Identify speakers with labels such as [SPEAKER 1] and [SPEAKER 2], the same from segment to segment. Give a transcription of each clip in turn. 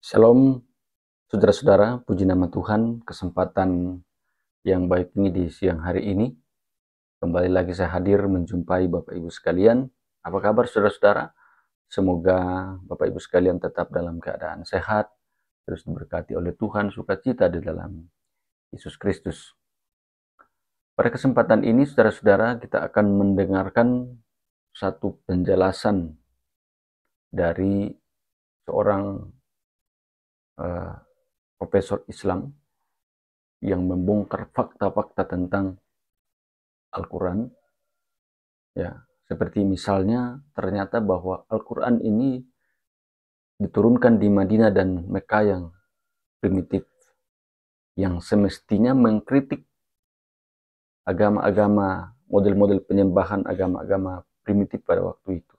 [SPEAKER 1] Shalom, saudara-saudara, puji nama Tuhan, kesempatan yang baik ini di siang hari ini. Kembali lagi saya hadir menjumpai Bapak Ibu sekalian. Apa kabar saudara-saudara? Semoga Bapak Ibu sekalian tetap dalam keadaan sehat, terus diberkati oleh Tuhan, sukacita di dalam Yesus Kristus. Pada kesempatan ini saudara-saudara, kita akan mendengarkan satu penjelasan dari seorang profesor Islam yang membongkar fakta-fakta tentang Al-Quran. Ya, seperti misalnya ternyata bahwa Al-Quran ini diturunkan di Madinah dan Mekah yang primitif, yang semestinya mengkritik agama-agama, model-model penyembahan agama-agama primitif pada waktu itu.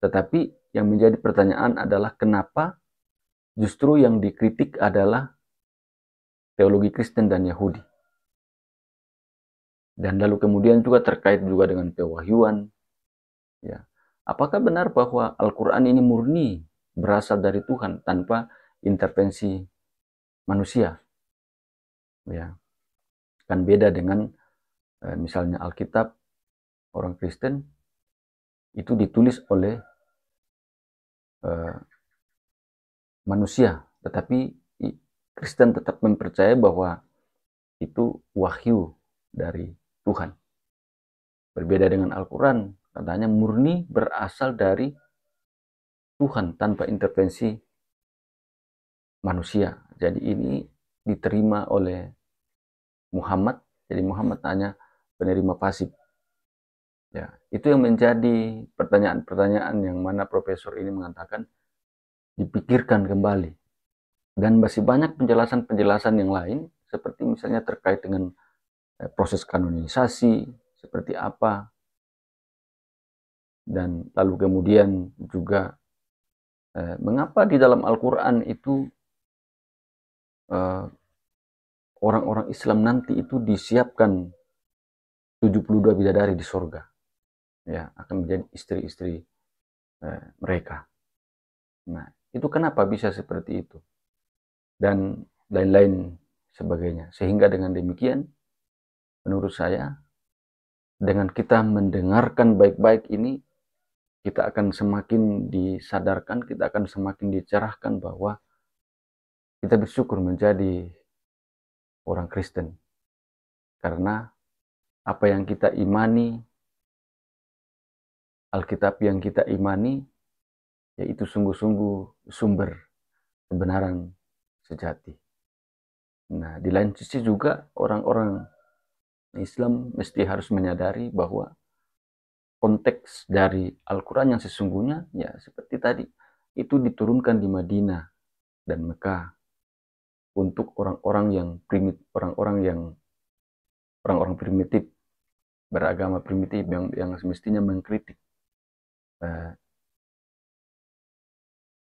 [SPEAKER 1] Tetapi yang menjadi pertanyaan adalah kenapa justru yang dikritik adalah teologi Kristen dan Yahudi. Dan lalu kemudian juga terkait juga dengan pewahyuan. Ya. Apakah benar bahwa Al-Quran ini murni berasal dari Tuhan tanpa intervensi manusia? Ya. Kan beda dengan misalnya Alkitab, orang Kristen itu ditulis oleh manusia, tetapi Kristen tetap mempercayai bahwa itu wahyu dari Tuhan. Berbeda dengan Al-Quran, katanya murni berasal dari Tuhan tanpa intervensi manusia. Jadi ini diterima oleh Muhammad. Jadi Muhammad hanya penerima pasif. Ya, itu yang menjadi pertanyaan-pertanyaan yang mana profesor ini mengatakan dipikirkan kembali. Dan masih banyak penjelasan-penjelasan yang lain, seperti misalnya terkait dengan proses kanonisasi, seperti apa, dan lalu kemudian juga mengapa di dalam Al-Quran itu orang-orang Islam nanti itu disiapkan 72 bidadari di surga, ya, akan menjadi istri-istri mereka. Nah, itu kenapa bisa seperti itu? Dan lain-lain sebagainya. Sehingga dengan demikian, menurut saya, dengan kita mendengarkan baik-baik ini, kita akan semakin disadarkan, kita akan semakin dicerahkan bahwa kita bersyukur menjadi orang Kristen. Karena apa yang kita imani, Alkitab yang kita imani, yaitu sungguh-sungguh sumber kebenaran sejati. Nah, di lain sisi juga orang-orang Islam mesti harus menyadari bahwa konteks dari Al-Quran yang sesungguhnya, ya seperti tadi, itu diturunkan di Madinah dan Mekah untuk orang-orang yang primitif, orang-orang primitif, beragama primitif yang semestinya mengkritik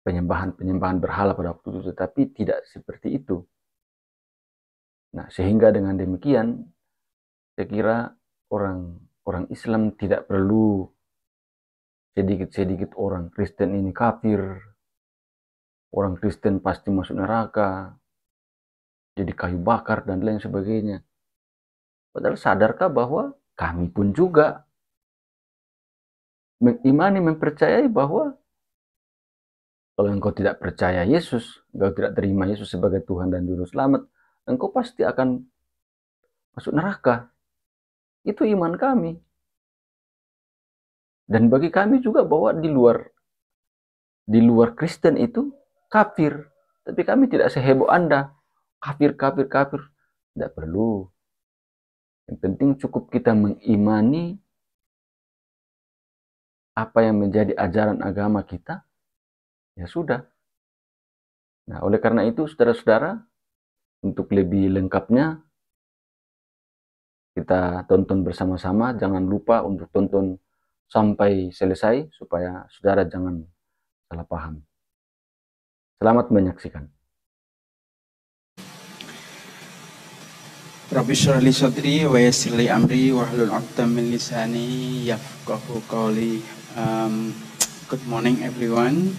[SPEAKER 1] penyembahan berhala pada waktu itu, tetapi tidak seperti itu. Nah, sehingga dengan demikian, saya kira orang Islam tidak perlu sedikit-sedikit orang Kristen ini kafir, orang Kristen pasti masuk neraka, jadi kayu bakar dan lain sebagainya. Padahal sadarkah bahwa kami pun juga mengimani, mempercayai bahwa kalau engkau tidak percaya Yesus, engkau tidak terima Yesus sebagai Tuhan dan Juru Selamat, engkau pasti akan masuk neraka. Itu iman kami. Dan bagi kami juga bahwa di luar Kristen itu kafir. Tapi kami tidak seheboh Anda. Kafir. Tidak perlu. Yang penting cukup kita mengimani apa yang menjadi ajaran agama kita, ya sudah. Nah, oleh karena itu, saudara-saudara, untuk lebih lengkapnya, kita tonton bersama-sama. Jangan lupa untuk tonton sampai selesai, supaya saudara jangan salah paham. Selamat menyaksikan.
[SPEAKER 2] Rabbi shrah li sadri wa yassir li amri wahlul 'uqdatam min lisani yafqahu qawli. Good morning everyone.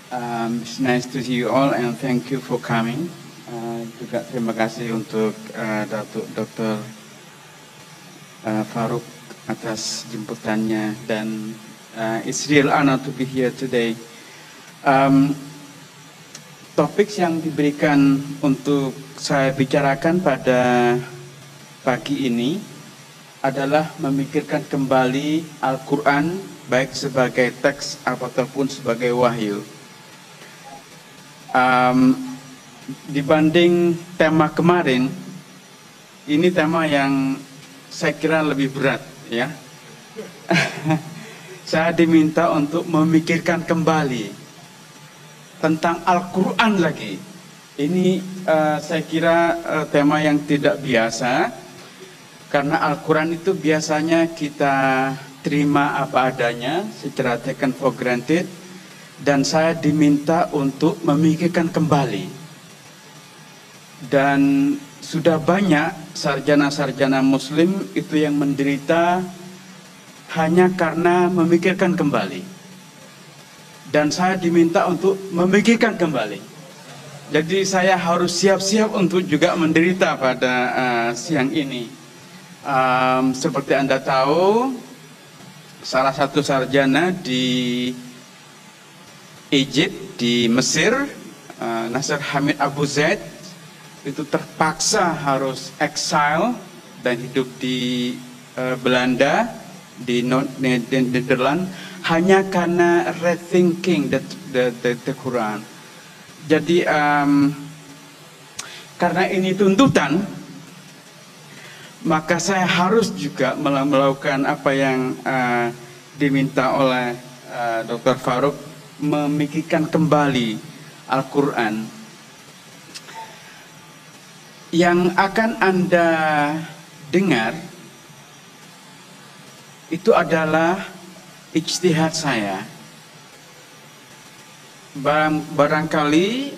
[SPEAKER 2] It's nice to see you all and thank you for coming. Juga terima kasih untuk Datuk Dr. Faruk atas jemputannya dan it's real honor to be here today. Topik yang diberikan untuk saya bicarakan pada pagi ini adalah memikirkan kembali Al-Quran baik sebagai teks ataupun sebagai wahyu. Dibanding tema kemarin, ini tema yang saya kira lebih berat ya. Saya diminta untuk memikirkan kembali tentang Al-Quran lagi. Ini saya kira tema yang tidak biasa, karena Al-Quran itu biasanya kita terima apa adanya, secara taken for granted, dan saya diminta untuk memikirkan kembali. Dan sudah banyak sarjana-sarjana muslim itu yang menderita hanya karena memikirkan kembali. Dan saya diminta untuk memikirkan kembali. Jadi saya harus siap-siap untuk juga menderita pada siang ini. Seperti Anda tahu, salah satu sarjana di Egypt, di Mesir, Nasir Hamid Abu Zaid, itu terpaksa harus exile dan hidup di Belanda, di Netherlands, hanya karena rethinking the Quran. Jadi karena ini tuntutan, maka saya harus juga melakukan apa yang diminta oleh Dr. Faruk, memikirkan kembali Al-Quran. Yang akan Anda dengar itu adalah ijtihad saya. Barangkali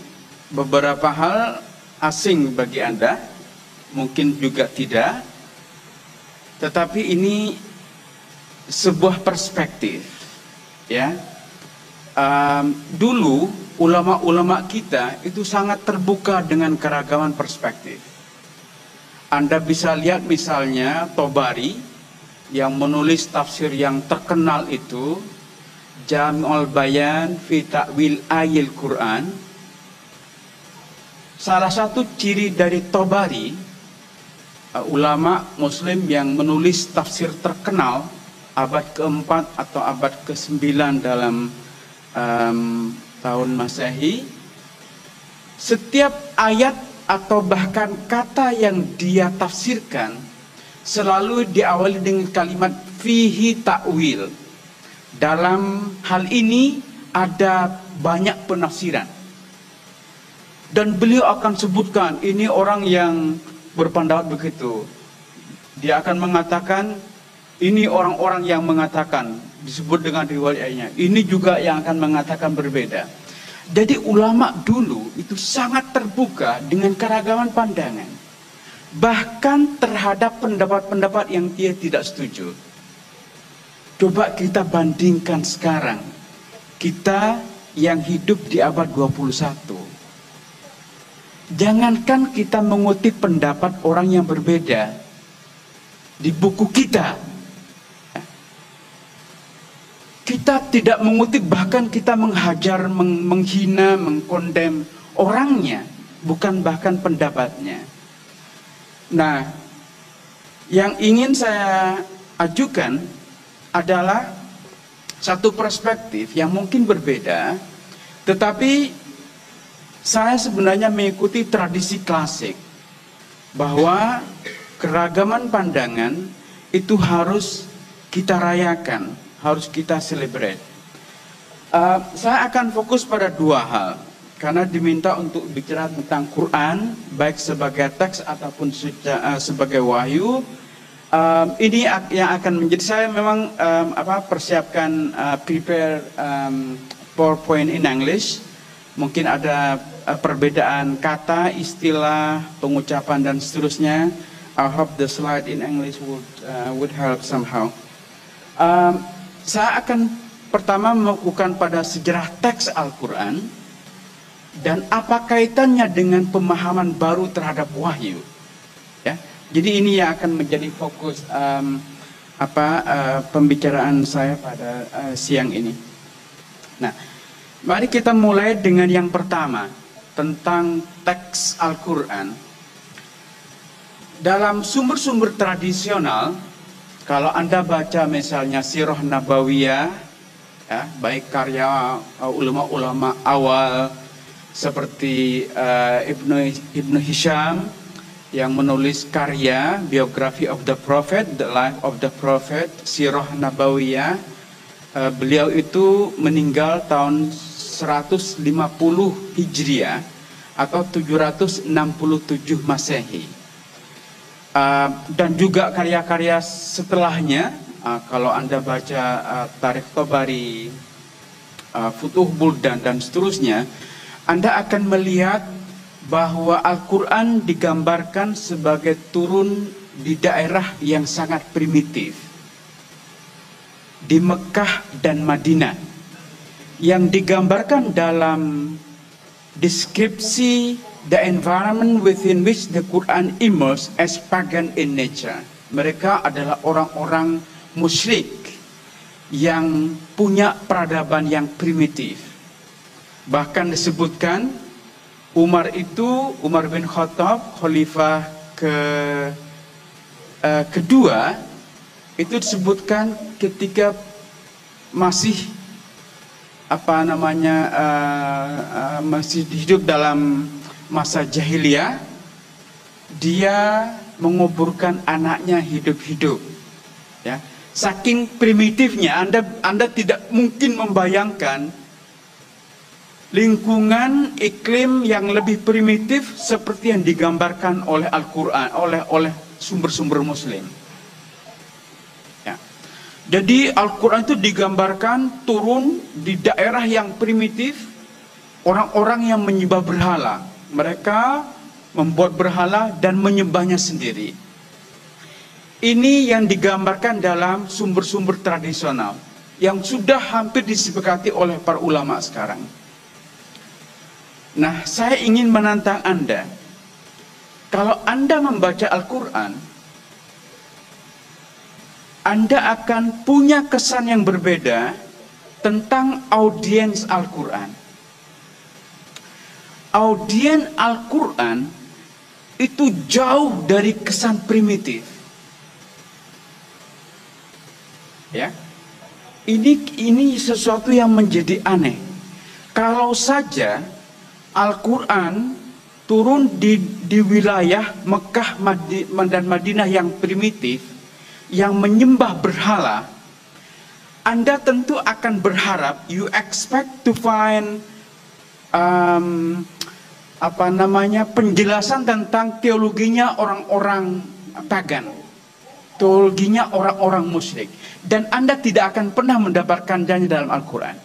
[SPEAKER 2] beberapa hal asing bagi Anda, mungkin juga tidak, tetapi ini sebuah perspektif ya. Dulu ulama-ulama kita itu sangat terbuka dengan keragaman perspektif. Anda bisa lihat misalnya Tobari yang menulis tafsir yang terkenal itu, Jami'ul Bayan fi Ta'wil Ayil Quran. Salah satu ciri dari Tobari, ulama muslim yang menulis tafsir terkenal abad keempat atau abad ke-9 dalam tahun Masehi, setiap ayat atau bahkan kata yang dia tafsirkan selalu diawali dengan kalimat fihi ta'wil. Dalam hal ini ada banyak penafsiran, dan beliau akan sebutkan ini orang yang berpendapat begitu, dia akan mengatakan ini orang-orang yang mengatakan, disebut dengan riwayatnya. Ini juga yang akan mengatakan berbeda. Jadi ulama dulu itu sangat terbuka dengan keragaman pandangan. Bahkan terhadap pendapat-pendapat yang dia tidak setuju. Coba kita bandingkan sekarang. Kita yang hidup di abad 21. Jangankan kita mengutip pendapat orang yang berbeda di buku kita. Kita tidak mengutip, bahkan kita menghajar, menghina, mengkondem orangnya, bukan bahkan pendapatnya. Nah, yang ingin saya ajukan adalah satu perspektif yang mungkin berbeda, tetapi saya sebenarnya mengikuti tradisi klasik bahwa keragaman pandangan itu harus kita rayakan, harus kita celebrate. Saya akan fokus pada dua hal, karena diminta untuk bicara tentang Quran, baik sebagai teks ataupun sebagai wahyu. Ini yang akan menjadi, saya memang persiapkan prepare PowerPoint in English. Mungkin ada perbedaan kata, istilah, pengucapan dan seterusnya. I hope the slide in English would help somehow. Saya akan pertama bukan pada sejarah teks Al-Quran, dan apa kaitannya dengan pemahaman baru terhadap wahyu. Ya, jadi ini yang akan menjadi fokus pembicaraan saya pada siang ini. Nah, mari kita mulai dengan yang pertama tentang teks Al-Quran. Dalam sumber-sumber tradisional, kalau Anda baca misalnya Sirah Nabawiyah, ya, baik karya ulama-ulama awal seperti Ibnu Hisham yang menulis karya Biography of the Prophet, The Life of the Prophet, Sirah Nabawiyah, beliau itu meninggal tahun 150 Hijriah atau 767 Masehi. Dan juga karya-karya setelahnya, kalau Anda baca Tarikh Tabari, Futuh Buldan dan seterusnya, Anda akan melihat bahwa Al-Quran digambarkan sebagai turun di daerah yang sangat primitif, di Mekah dan Madinah, yang digambarkan dalam deskripsi the environment within which the Quran emerged as pagan in nature. Mereka adalah orang-orang musyrik yang punya peradaban yang primitif. Bahkan disebutkan Umar bin Khattab, khalifah kedua, itu disebutkan ketika masih masih hidup dalam masa jahiliyah, dia menguburkan anaknya hidup-hidup. Ya, saking primitifnya, Anda tidak mungkin membayangkan lingkungan iklim yang lebih primitif seperti yang digambarkan oleh Al-Quran, oleh sumber-sumber Muslim. Ya. Jadi Al-Quran itu digambarkan turun di daerah yang primitif, orang-orang yang menyembah berhala. Mereka membuat berhala dan menyembahnya sendiri. Ini yang digambarkan dalam sumber-sumber tradisional yang sudah hampir disepakati oleh para ulama sekarang. Nah, saya ingin menantang Anda. Kalau Anda membaca Al-Quran, Anda akan punya kesan yang berbeda tentang audiens Al-Quran. Audiens Al-Quran itu jauh dari kesan primitif. Ya, ini sesuatu yang menjadi aneh. Kalau saja Al-Quran turun di wilayah Mekah dan Madinah yang primitif, yang menyembah berhala, Anda tentu akan berharap, you expect to find penjelasan tentang teologinya orang-orang pagan, teologinya orang-orang musyrik, dan Anda tidak akan pernah mendapatkannya dalam Al-Quran.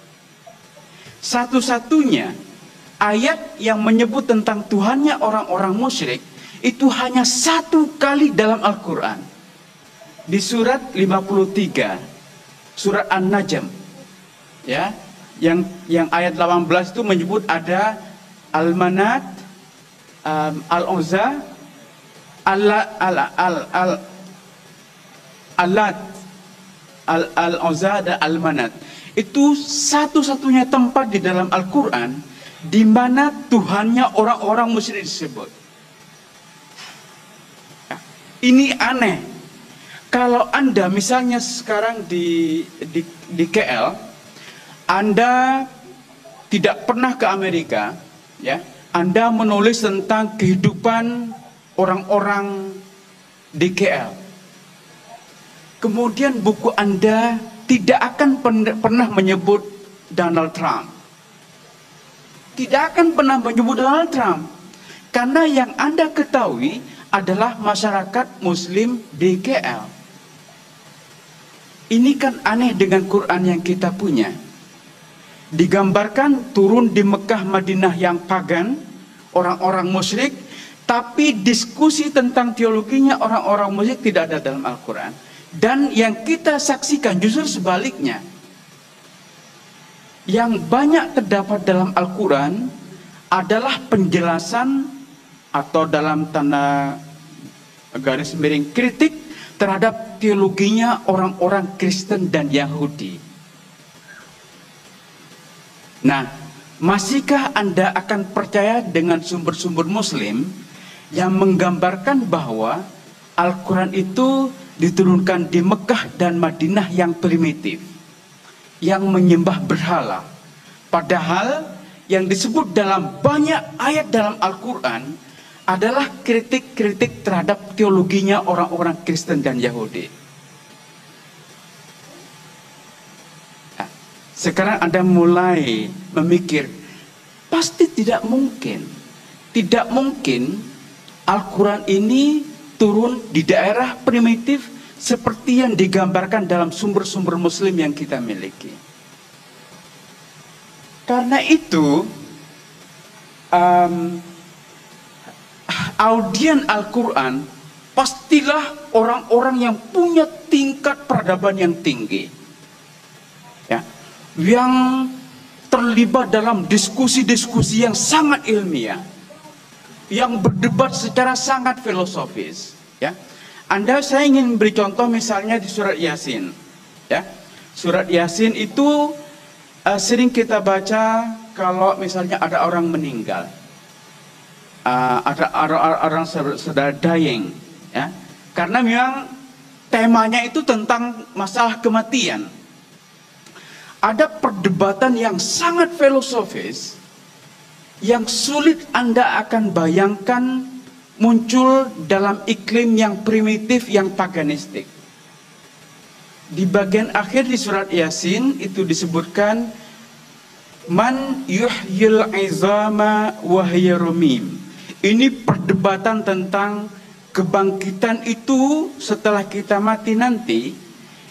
[SPEAKER 2] Satu-satunya ayat yang menyebut tentang Tuhannya orang-orang musyrik itu hanya satu kali dalam Al-Quran, di surat 53, surat An-Najm, ya, yang ayat 18 itu menyebut ada Al-Manat, Al-Uzza, Al-Uzza dan Al-Manat. Itu satu-satunya tempat di dalam Al-Quran di mana Tuhannya orang-orang musyrik disebut. Ini aneh. Kalau Anda misalnya sekarang di KL, Anda tidak pernah ke Amerika, ya, Anda menulis tentang kehidupan orang-orang di KL. Kemudian buku Anda tidak akan pernah menyebut Donald Trump. Tidak akan pernah menyebut Donald Trump. Karena yang Anda ketahui adalah masyarakat Muslim di KL. Ini kan aneh dengan Quran yang kita punya. Digambarkan turun di Mekah Madinah yang pagan, orang-orang musyrik, tapi diskusi tentang teologinya orang-orang musyrik tidak ada dalam Al-Quran. Dan yang kita saksikan justru sebaliknya. yang banyak terdapat dalam Al-Quran adalah penjelasan atau dalam tanda garis miring kritik terhadap teologinya orang-orang Kristen dan Yahudi. Nah, masihkah Anda akan percaya dengan sumber-sumber Muslim yang menggambarkan bahwa Al-Quran itu diturunkan di Mekah dan Madinah yang primitif, yang menyembah berhala? Padahal yang disebut dalam banyak ayat dalam Al-Quran adalah kritik-kritik terhadap teologinya orang-orang Kristen dan Yahudi. Nah, sekarang Anda mulai memikir, pasti tidak mungkin Al-Quran ini turun di daerah primitif seperti yang digambarkan dalam sumber-sumber Muslim yang kita miliki. Karena itu, audien Al-Quran pastilah orang-orang yang punya tingkat peradaban yang tinggi, ya, yang terlibat dalam diskusi-diskusi yang sangat ilmiah, yang berdebat secara sangat filosofis, ya. Saya ingin beri contoh misalnya di surat Yasin, ya. Surat Yasin itu sering kita baca kalau misalnya ada orang meninggal, ada orang sedang dying, ya. Karena memang temanya itu tentang masalah kematian. Ada perdebatan yang sangat filosofis yang sulit Anda akan bayangkan muncul dalam iklim yang primitif, yang paganistik. Di bagian akhir di surat Yasin itu disebutkan, man yuhyil izama wa hiya ramim. Ini perdebatan tentang kebangkitan itu setelah kita mati nanti.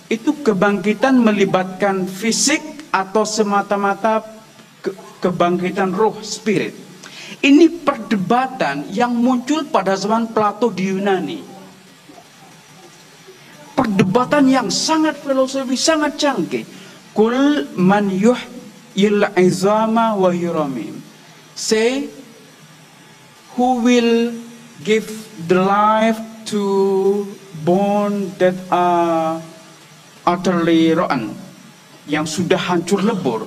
[SPEAKER 2] Itu kebangkitan melibatkan fisik atau semata-mata kebangkitan roh, spirit. Ini perdebatan yang muncul pada zaman Plato di Yunani. Perdebatan yang sangat filosofis, sangat canggih. Kul man yuhyil izama wa yuramim. Say, who will give the life to bone that are utterly rotten, yang sudah hancur lebur.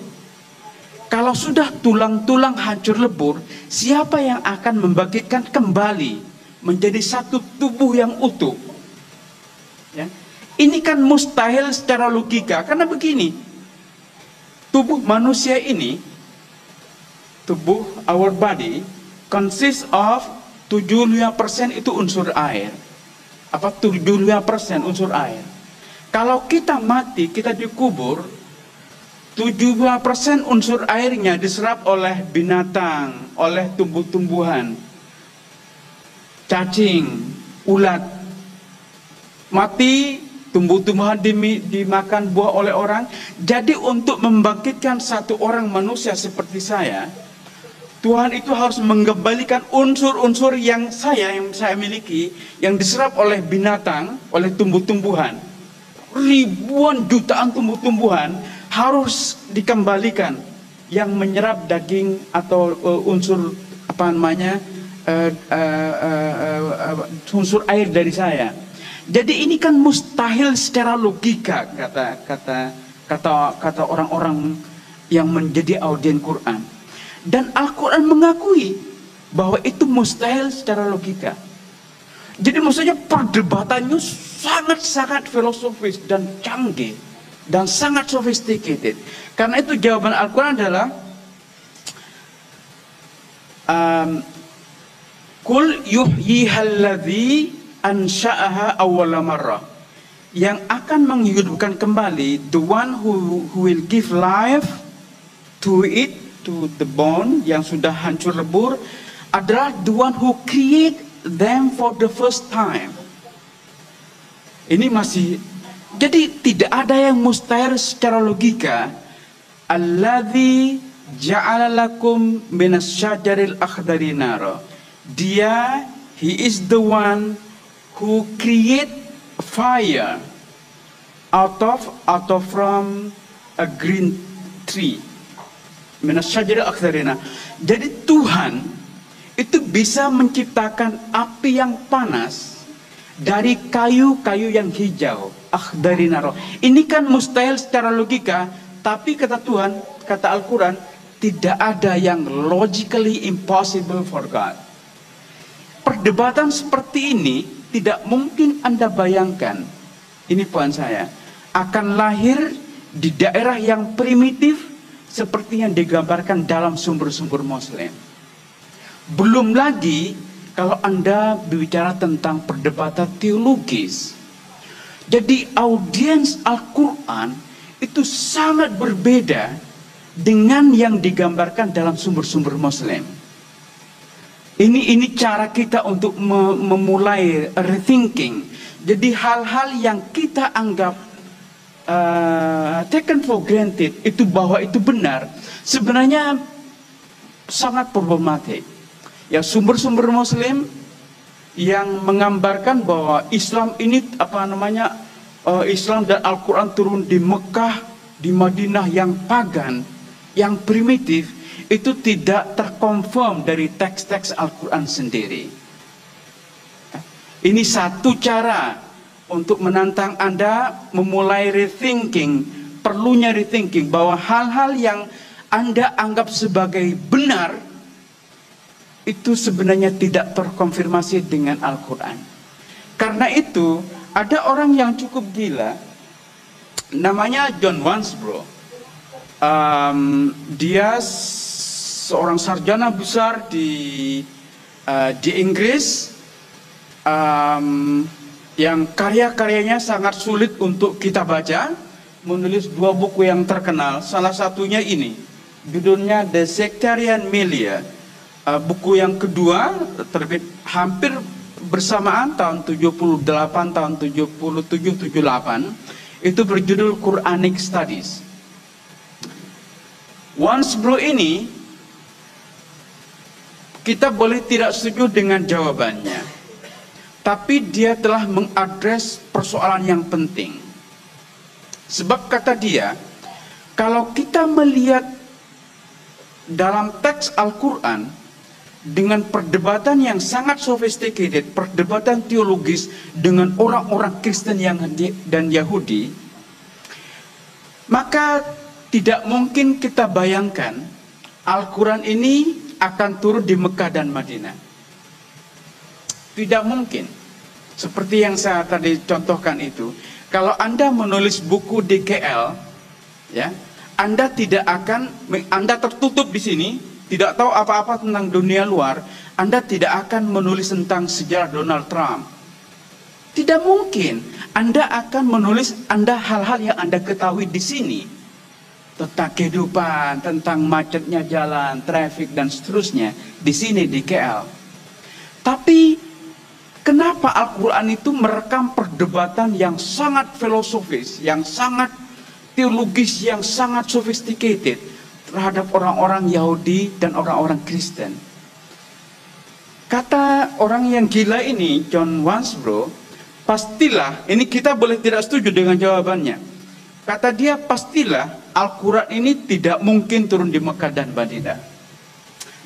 [SPEAKER 2] Kalau sudah tulang-tulang hancur lebur, siapa yang akan membangkitkan kembali menjadi satu tubuh yang utuh? Ya. Ini kan mustahil secara logika, karena begini, tubuh manusia ini, tubuh our body consists of 75% itu unsur air. 75% unsur air. Kalau kita mati, kita dikubur, 75% unsur airnya diserap oleh binatang, oleh tumbuh-tumbuhan, cacing, ulat. Mati, tumbuh-tumbuhan dimakan buah oleh orang. Jadi untuk membangkitkan satu orang manusia seperti saya, Tuhan itu harus mengembalikan unsur-unsur yang saya miliki, yang diserap oleh binatang, oleh tumbuh-tumbuhan. Ribuan jutaan tumbuh-tumbuhan harus dikembalikan, yang menyerap daging atau unsur unsur air dari saya. Jadi ini kan mustahil secara logika, kata orang-orang yang menjadi audien Quran. Dan Al-Quran mengakui bahwa itu mustahil secara logika. Jadi maksudnya perdebatannya sangat-sangat filosofis dan canggih dan sangat sophisticated. Karena itu jawaban Al-Quran adalah Kul yuhyihalladzi ansha'aha awwala marrah. Yang akan menghidupkan kembali, the one who will give life to it, to the bone yang sudah hancur lebur, adalah the one who create them for the first time. Ini masih, jadi tidak ada yang mustahil secara logika. Alladzi ja'ala lakum minas syajaril akhdari nara. Dia, he is the one who create fire out of from a green tree. Minasyajaril akhdarina. Jadi Tuhan itu bisa menciptakan api yang panas dari kayu-kayu yang hijau. Akhdarina roh. Ini kan mustahil secara logika, tapi kata Tuhan, kata Al-Quran, tidak ada yang logically impossible for God. Perdebatan seperti ini tidak mungkin Anda bayangkan. Ini poin saya. Akan lahir di daerah yang primitif seperti yang digambarkan dalam sumber-sumber Muslim. Belum lagi kalau Anda berbicara tentang perdebatan teologis. Jadi audiens Al-Quran itu sangat berbeda dengan yang digambarkan dalam sumber-sumber Muslim. Ini cara kita untuk memulai rethinking. Jadi hal-hal yang kita anggap taken for granted, itu bahwa itu benar, sebenarnya sangat problematik. Ya, sumber-sumber Muslim yang menggambarkan bahwa Islam ini Islam dan Al-Quran turun di Mekah, di Madinah yang pagan, yang primitif, itu tidak terkonfirm dari teks-teks Al-Quran sendiri. Ini satu cara untuk menantang Anda memulai rethinking, perlunya rethinking bahwa hal-hal yang Anda anggap sebagai benar itu sebenarnya tidak terkonfirmasi dengan Al-Quran. Karena itu ada orang yang cukup gila, namanya John Wansbrough. Dia seorang sarjana besar di Inggris, yang karya-karyanya sangat sulit untuk kita baca, menulis 2 buku yang terkenal. Salah satunya ini, judulnya The Sectarian Milieu. Buku yang kedua terbit hampir bersamaan tahun 78, tahun 77-78, itu berjudul Quranic Studies. Wansbrough ini kita boleh tidak setuju dengan jawabannya, tapi dia telah mengadres persoalan yang penting. Sebab kata dia, kalau kita melihat dalam teks Al-Quran dengan perdebatan yang sangat sophisticated, perdebatan teologis dengan orang-orang Kristen dan Yahudi, maka tidak mungkin kita bayangkan Al-Quran ini akan turun di Mekah dan Madinah. Tidak mungkin. Seperti yang saya tadi contohkan itu, kalau Anda menulis buku di KL, ya, Anda tertutup di sini, tidak tahu apa-apa tentang dunia luar, Anda tidak akan menulis tentang sejarah Donald Trump. Tidak mungkin. Anda akan menulis hal-hal yang Anda ketahui di sini, tentang kehidupan, tentang macetnya jalan, traffic dan seterusnya di sini di KL. Tapi kenapa Al-Quran itu merekam perdebatan yang sangat filosofis, yang sangat teologis, yang sangat sophisticated terhadap orang-orang Yahudi dan orang-orang Kristen? Kata orang yang gila ini, John Wansbrough, pastilah, ini kita boleh tidak setuju dengan jawabannya. Kata dia, pastilah Al-Quran ini tidak mungkin turun di Mekah dan Madinah.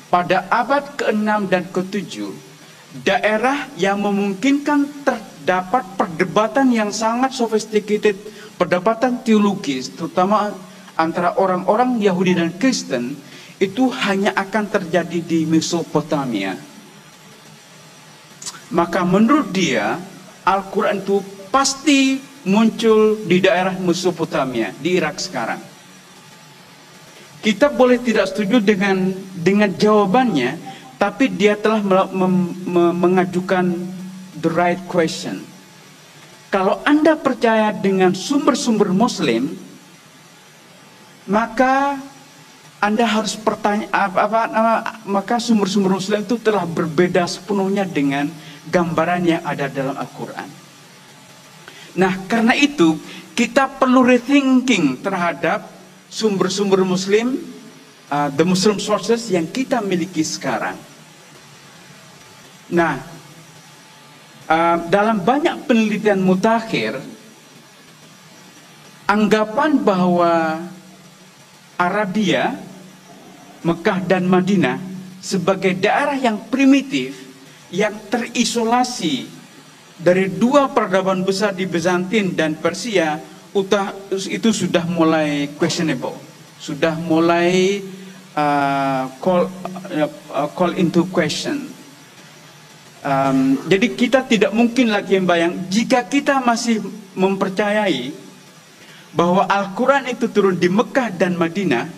[SPEAKER 2] Pada abad ke-6 dan ke-7, daerah yang memungkinkan terdapat perdebatan yang sangat sophisticated, perdebatan teologis, terutama antara orang-orang Yahudi dan Kristen, itu hanya akan terjadi di Mesopotamia. Maka menurut dia, Al-Quran itu pasti muncul di daerah Mesopotamia, di Irak sekarang. Kita boleh tidak setuju dengan jawabannya, tapi dia telah mengajukan the right question. Kalau Anda percaya dengan sumber-sumber Muslim, maka Anda harus maka sumber-sumber Muslim itu telah berbeda sepenuhnya dengan gambaran yang ada dalam Al-Quran. Nah, karena itu kita perlu rethinking terhadap sumber-sumber Muslim, the Muslim sources yang kita miliki sekarang. Nah, dalam banyak penelitian mutakhir, anggapan bahwa Arabia Mekah dan Madinah sebagai daerah yang primitif, yang terisolasi dari dua peradaban besar di Bizantin dan Persia, itu sudah mulai questionable, sudah mulai call into question. Jadi kita tidak mungkin lagi membayang, jika kita masih mempercayai bahwa Al-Quran itu turun di Mekah dan Madinah,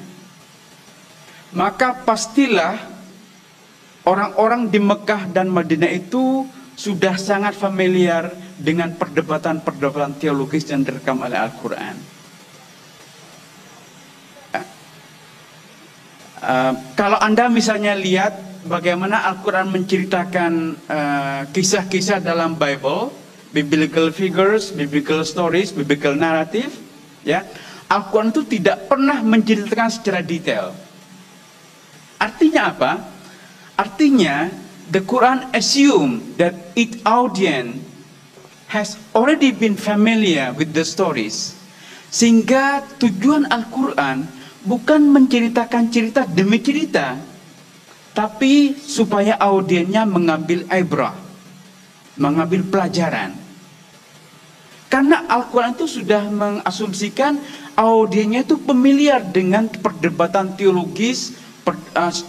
[SPEAKER 2] maka pastilah orang-orang di Mekah dan Madinah itu sudah sangat familiar dengan perdebatan-perdebatan teologis yang direkam oleh Al-Quran. Kalau Anda misalnya lihat bagaimana Al-Quran menceritakan kisah-kisah dalam Bible, biblical figures, biblical stories, biblical narrative, ya, Al-Quran itu tidak pernah menceritakan secara detail. Artinya apa? Artinya the Quran assume that its audience has already been familiar with the stories, sehingga tujuan Al-Quran bukan menceritakan cerita demi cerita, tapi supaya audiensnya mengambil ibrah, mengambil pelajaran. Karena Al-Quran itu sudah mengasumsikan audiensnya itu familiar dengan perdebatan teologis,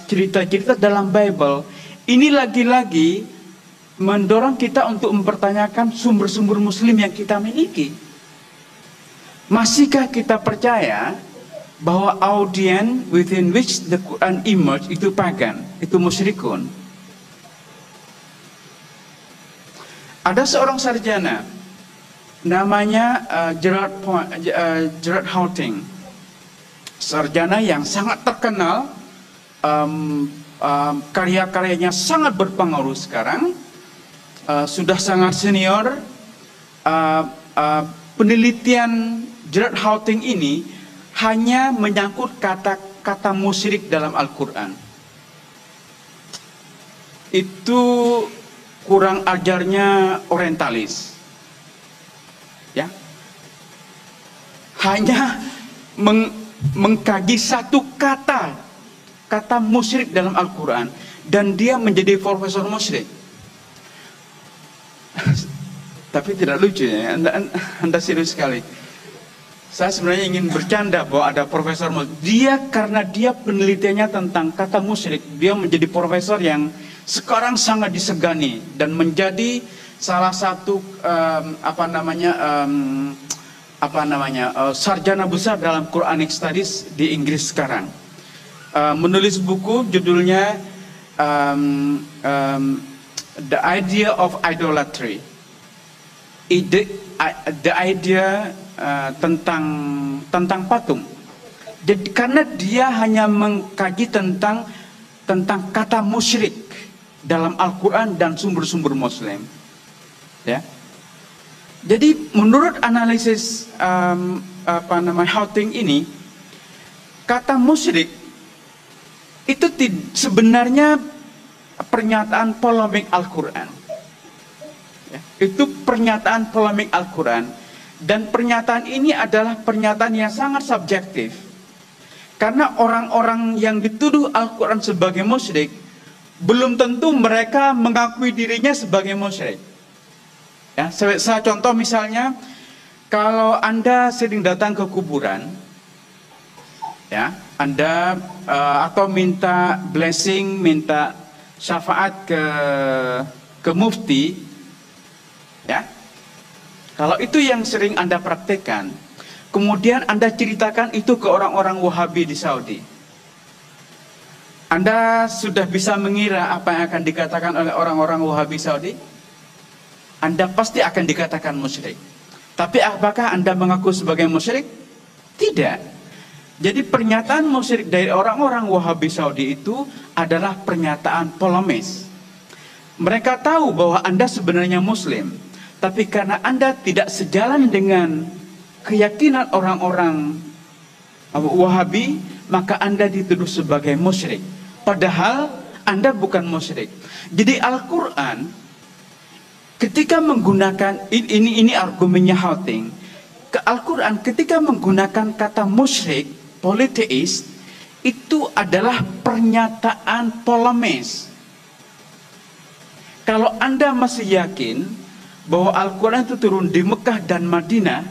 [SPEAKER 2] cerita-cerita dalam Bible. Ini lagi-lagi mendorong kita untuk mempertanyakan sumber-sumber Muslim yang kita miliki. Masihkah kita percaya bahwa audience within which the Quran emerged itu pagan, itu musyrikun? Ada seorang sarjana namanya Gerard Houghting, sarjana yang sangat terkenal, karya-karyanya sangat berpengaruh sekarang, sudah sangat senior. Penelitian Gerard Houghting ini hanya menyangkut kata-kata musyrik dalam Al-Quran. Itu kurang ajarnya orientalis, ya. Hanya mengkaji satu kata musyrik dalam Al-Quran, dan dia menjadi profesor musyrik. Tapi tidak lucu ya, anda serius sekali. Saya sebenarnya ingin bercanda bahwa ada profesor musyrik. Dia, karena dia penelitiannya tentang kata musyrik, dia menjadi profesor yang sekarang sangat disegani dan menjadi salah satu sarjana besar dalam Quranic Studies di Inggris sekarang. Menulis buku judulnya The Idea of Idolatry, the idea tentang patung. Jadi karena dia hanya mengkaji tentang kata musyrik dalam Al-Quran dan sumber-sumber Muslim, ya. Jadi menurut analisis Houghting ini, kata musyrik itu sebenarnya pernyataan polemik Al-Quran, ya. Itu pernyataan polemik Al-Quran, dan pernyataan ini adalah pernyataan yang sangat subjektif, karena orang-orang yang dituduh Al-Quran sebagai musyrik belum tentu mereka mengakui dirinya sebagai musyrik, ya. Saya contoh misalnya, kalau Anda sering datang ke kuburan, ya, Anda atau minta blessing, minta syafaat ke mufti, ya. Kalau itu yang sering Anda praktekkan, kemudian Anda ceritakan itu ke orang-orang Wahabi di Saudi, Anda sudah bisa mengira apa yang akan dikatakan oleh orang-orang Wahabi Saudi? Anda pasti akan dikatakan musyrik. Tapi apakah Anda mengaku sebagai musyrik? Tidak. Jadi pernyataan musyrik dari orang-orang Wahabi Saudi itu adalah pernyataan polemis. Mereka tahu bahwa Anda sebenarnya Muslim, tapi karena Anda tidak sejalan dengan keyakinan orang-orang Wahabi, maka Anda dituduh sebagai musyrik. Padahal Anda bukan musyrik. Jadi Al-Quran ketika menggunakan ini argumennya Houghting, Al-Quran ketika menggunakan kata musyrik, polytheist, itu adalah pernyataan polemis. Kalau Anda masih yakin bahwa Al-Quran itu turun di Mekah dan Madinah,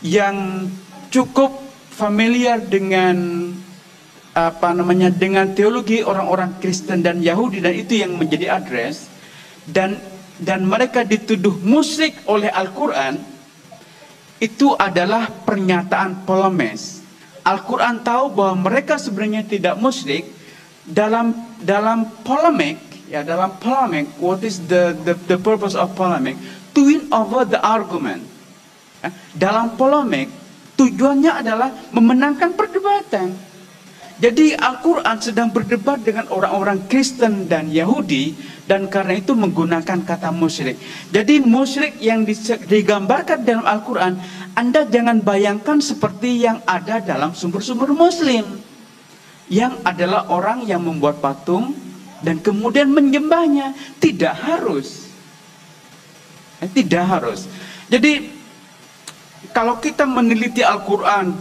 [SPEAKER 2] yang cukup familiar dengan dengan teologi orang-orang Kristen dan Yahudi, dan itu yang menjadi address, dan mereka dituduh musyrik oleh Al-Quran, itu adalah pernyataan polemis. Al-Quran tahu bahwa mereka sebenarnya tidak musyrik. Dalam polemik, what is the purpose of polemic? To win over the argument. Dalam polemik, tujuannya adalah memenangkan perdebatan. Jadi Al-Quran sedang berdebat dengan orang-orang Kristen dan Yahudi, dan karena itu menggunakan kata musyrik. Jadi musyrik yang digambarkan dalam Al-Quran, Anda jangan bayangkan seperti yang ada dalam sumber-sumber Muslim, yang adalah orang yang membuat patung dan kemudian menyembahnya. Tidak harus. Tidak harus. Jadi kalau kita meneliti Al-Quran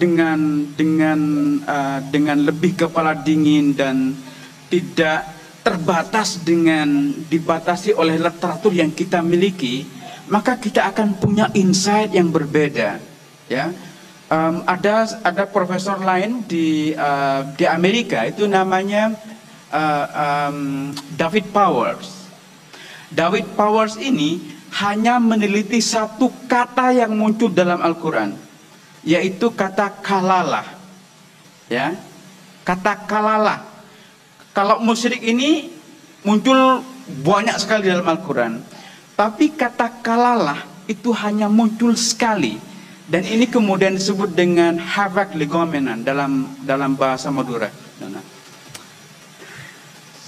[SPEAKER 2] dengan lebih kepala dingin dan tidak terbatas dengan dibatasi oleh literatur yang kita miliki, maka kita akan punya insight yang berbeda. Ya, ada profesor lain di Amerika, itu namanya David Powers. David Powers ini hanya meneliti satu kata yang muncul dalam Al-Quran, yaitu kata kalalah. Ya, kata kalalah. Kalau musyrik ini muncul banyak sekali dalam Al-Quran, tapi kata kalalah itu hanya muncul sekali, dan ini kemudian disebut dengan havak legomenon dalam bahasa Madura.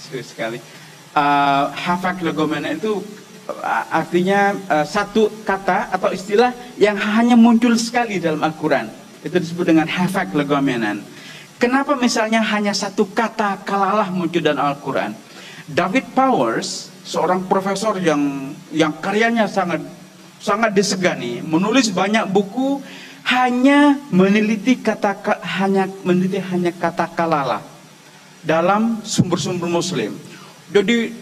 [SPEAKER 2] Serius sekali. Havak legomenon itu artinya satu kata atau istilah yang hanya muncul sekali dalam Al-Quran. Itu disebut dengan havak legomenon. Kenapa misalnya hanya satu kata kalalah muncul dalam Al-Quran? David Powers, seorang profesor yang karyanya sangat disegani, menulis banyak buku, hanya meneliti hanya kata kalalah dalam sumber-sumber Muslim. Jadi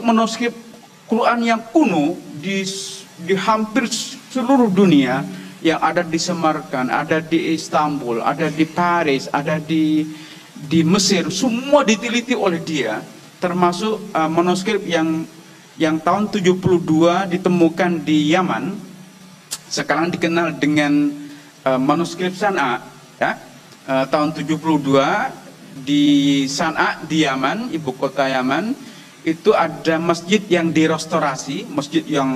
[SPEAKER 2] manuskrip Quran yang kuno di hampir seluruh dunia, yang ada di Semarkan, ada di Istanbul, ada di Paris, ada di Mesir, semua diteliti oleh dia, termasuk manuskrip yang tahun 72 ditemukan di Yaman, sekarang dikenal dengan manuskrip San'a, ya. Tahun 72 di San'a di Yaman, ibu kota Yaman, itu ada masjid yang direstorasi, masjid yang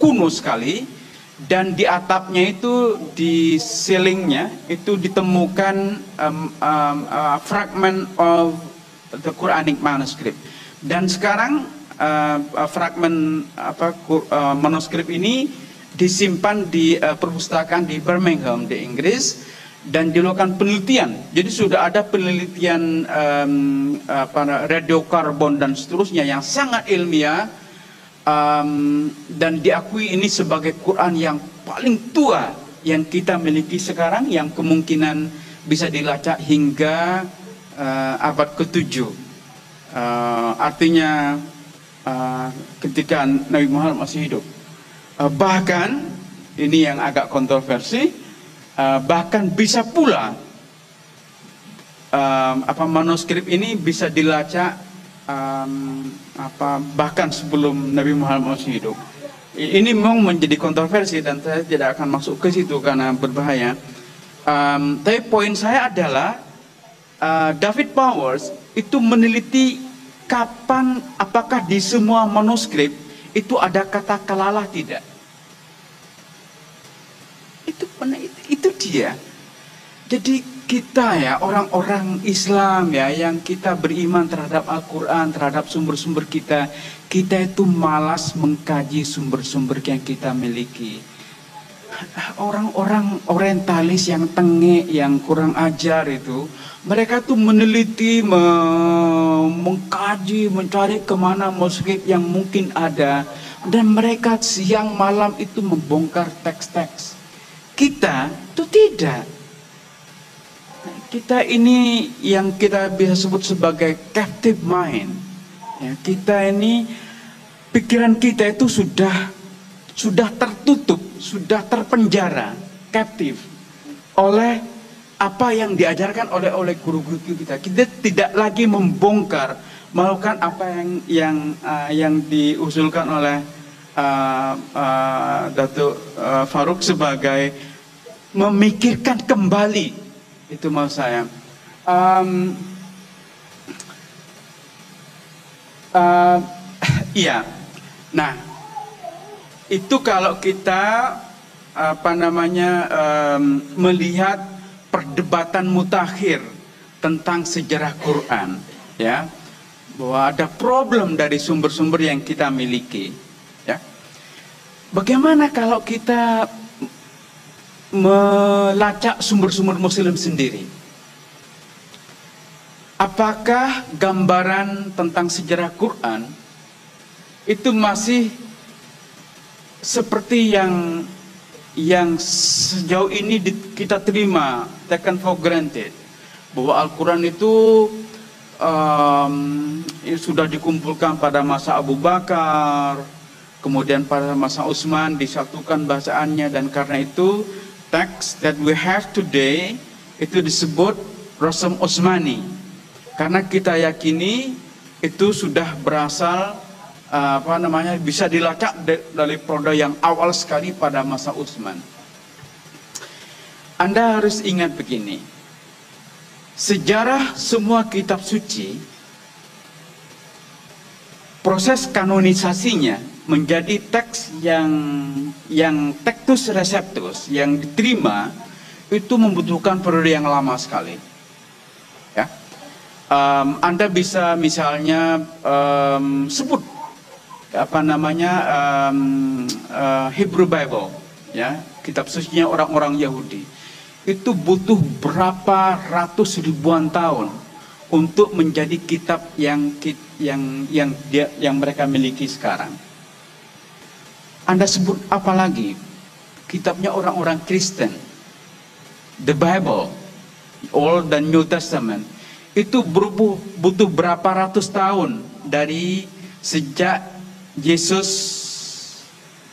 [SPEAKER 2] kuno sekali, dan di atapnya itu, di ceilingnya itu ditemukan fragment of the Quranic manuscript. Dan sekarang fragmen manuskrip ini disimpan di perpustakaan di Birmingham di Inggris, dan dilakukan penelitian. Jadi sudah ada penelitian radiokarbon dan seterusnya yang sangat ilmiah, dan diakui ini sebagai Quran yang paling tua yang kita miliki sekarang, yang kemungkinan bisa dilacak hingga abad ke-7. Artinya ketika Nabi Muhammad masih hidup. Bahkan ini yang agak kontroversi, bahkan bisa pula manuskrip ini bisa dilacak bahkan sebelum Nabi Muhammad masih hidup. Ini memang menjadi kontroversi dan saya tidak akan masuk ke situ karena berbahaya. Tapi poin saya adalah David Powers itu meneliti kapan, apakah di semua manuskrip itu ada kata kalalah tidak. Itu dia. Jadi kita ya, orang-orang Islam ya, yang kita beriman terhadap Al-Quran, terhadap sumber-sumber kita itu malas mengkaji sumber-sumber yang kita miliki. Orang-orang orientalis yang tengek, yang kurang ajar itu, mereka tuh meneliti, mengkaji, mencari kemana manuskrip yang mungkin ada, dan mereka siang malam itu membongkar teks-teks. Kita itu tidak. kita ini yang kita bisa sebut sebagai captive mind. Ya, kita ini, pikiran kita itu sudah tertutup, sudah terpenjara, captive oleh apa yang diajarkan oleh guru-guru kita. Kita tidak lagi membongkar, melakukan apa yang diusulkan oleh Datuk Farouk sebagai memikirkan kembali. Itu maksud saya. Iya. Nah, itu kalau kita melihat perdebatan mutakhir tentang sejarah Quran, ya, bahwa ada problem dari sumber-sumber yang kita miliki, ya. Bagaimana kalau kita melacak sumber-sumber Muslim sendiri? Apakah gambaran tentang sejarah Quran itu masih seperti yang sejauh ini kita terima, taken for granted, bahwa Al-Quran itu sudah dikumpulkan pada masa Abu Bakar, kemudian pada masa Utsman disatukan bacaannya, dan karena itu text that we have today itu disebut Rasam Utsmani, karena kita yakini itu sudah berasal bisa dilacak dari produk yang awal sekali pada masa Utsman. Anda harus ingat begini, sejarah semua kitab suci, proses kanonisasinya menjadi teks yang textus receptus, yang diterima, itu membutuhkan periode yang lama sekali. Ya, Anda bisa misalnya sebut Hebrew Bible, ya, kitab sucinya orang-orang Yahudi, itu butuh berapa ratus ribuan tahun untuk menjadi kitab yang mereka miliki sekarang. Anda sebut apa lagi? Kitabnya orang-orang Kristen, the Bible, Old dan New Testament, itu butuh berapa ratus tahun dari sejak Yesus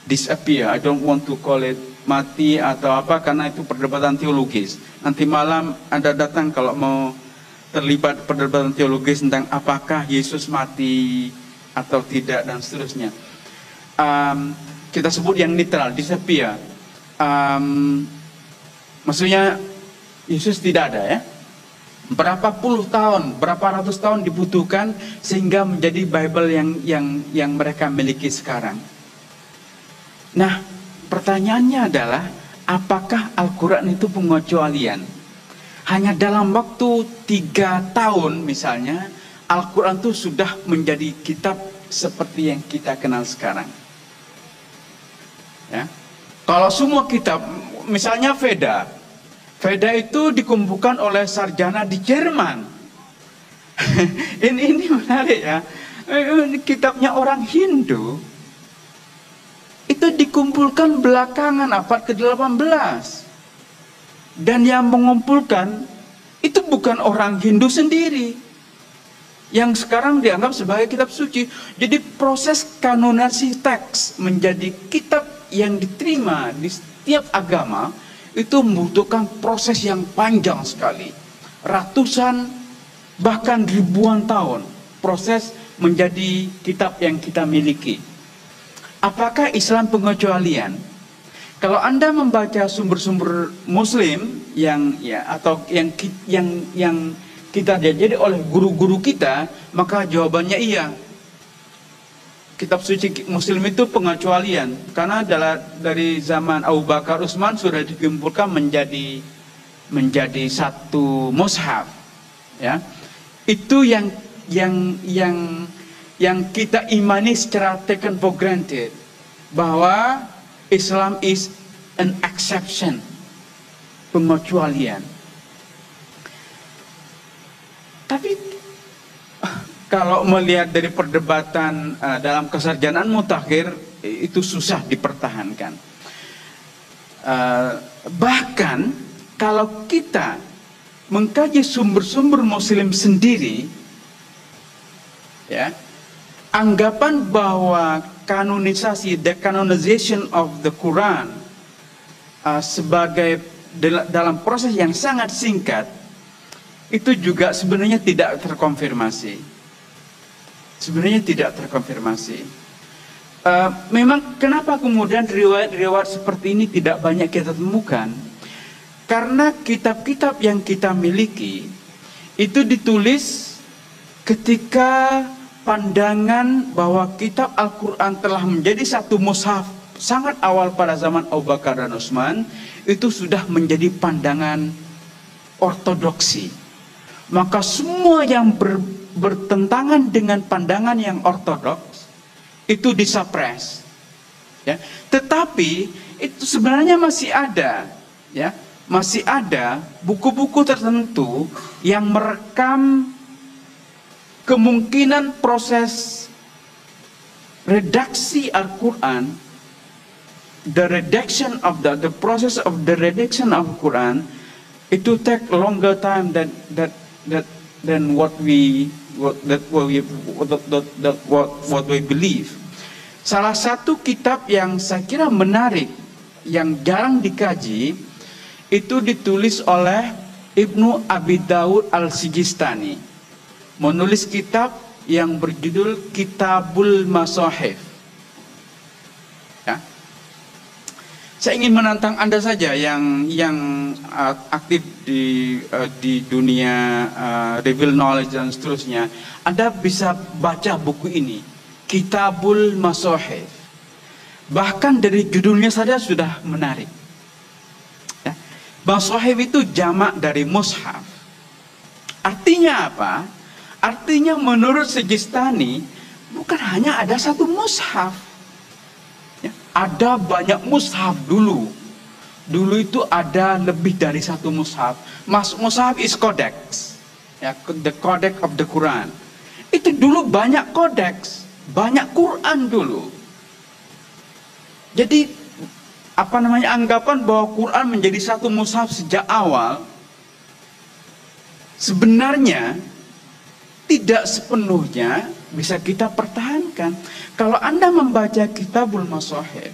[SPEAKER 2] disappear. I don't want to call it mati atau apa, karena itu perdebatan teologis. Nanti malam Anda datang kalau mau terlibat perdebatan teologis tentang apakah Yesus mati atau tidak dan seterusnya. Kita sebut yang netral, disappear. Maksudnya Yesus tidak ada, ya. Berapa puluh tahun, berapa ratus tahun dibutuhkan sehingga menjadi Bible yang mereka miliki sekarang. Nah, pertanyaannya adalah, apakah Al-Quran itu pengecualian? Hanya dalam waktu 3 tahun misalnya, Al-Quran itu sudah menjadi kitab seperti yang kita kenal sekarang. Ya. Kalau semua kitab, misalnya Veda itu dikumpulkan oleh sarjana di Jerman. ini menarik, ya. Kitabnya orang Hindu itu dikumpulkan belakangan abad ke-18. Dan yang mengumpulkan itu bukan orang Hindu sendiri, yang sekarang dianggap sebagai kitab suci. Jadi proses kanonasi teks menjadi kitab yang diterima di setiap agama itu membutuhkan proses yang panjang sekali, ratusan bahkan ribuan tahun proses menjadi kitab yang kita miliki. Apakah Islam pengecualian? Kalau Anda membaca sumber-sumber Muslim yang kita diajari oleh guru-guru kita, maka jawabannya iya. Kitab suci Muslim itu pengecualian, karena dari zaman Abu Bakar, Utsman sudah dikumpulkan menjadi satu mushaf, ya. Itu yang kita imani secara taken for granted, bahwa Islam is an exception, pengecualian. Tapi kalau melihat dari perdebatan dalam kesarjanaan mutakhir, itu susah dipertahankan. Bahkan kalau kita mengkaji sumber-sumber Muslim sendiri, ya, anggapan bahwa kanonisasi, the canonization of the Quran sebagai dalam proses yang sangat singkat, itu juga sebenarnya tidak terkonfirmasi. Sebenarnya tidak terkonfirmasi. Memang kenapa kemudian riwayat-riwayat seperti ini tidak banyak kita temukan? Karena kitab-kitab yang kita miliki itu ditulis ketika pandangan bahwa kitab Al-Quran telah menjadi satu mushaf sangat awal pada zaman Abu Bakar dan Utsman, itu sudah menjadi pandangan ortodoksi. Maka semua yang bertentangan dengan pandangan yang ortodoks itu disuppress, ya. Tetapi itu sebenarnya masih ada, ya, masih ada buku-buku tertentu yang merekam kemungkinan proses redaksi Al-Quran, the process of the redaction of Quran, itu take longer time than what we believe. Salah satu kitab yang saya kira menarik, yang jarang dikaji, itu ditulis oleh Ibnu Abi Daud Al-Sijistani, menulis kitab yang berjudul Kitabul Masahif. Ya. Saya ingin menantang Anda saja yang aktif di dunia reveal knowledge dan seterusnya. Anda bisa baca buku ini, Kitabul Masahif. Bahkan dari judulnya saja sudah menarik. Ya. Masahif itu jamak dari mushaf. Artinya apa? Artinya menurut Sijistani bukan hanya ada satu mushaf, ya, ada banyak mushaf dulu. Dulu itu ada lebih dari satu mushaf. Mushaf is codex, ya, the codex of the Quran. Itu dulu banyak codex, banyak Quran dulu. Jadi anggapan bahwa Quran menjadi satu mushaf sejak awal sebenarnya tidak sepenuhnya bisa kita pertahankan. Kalau Anda membaca Kitabul Masahif,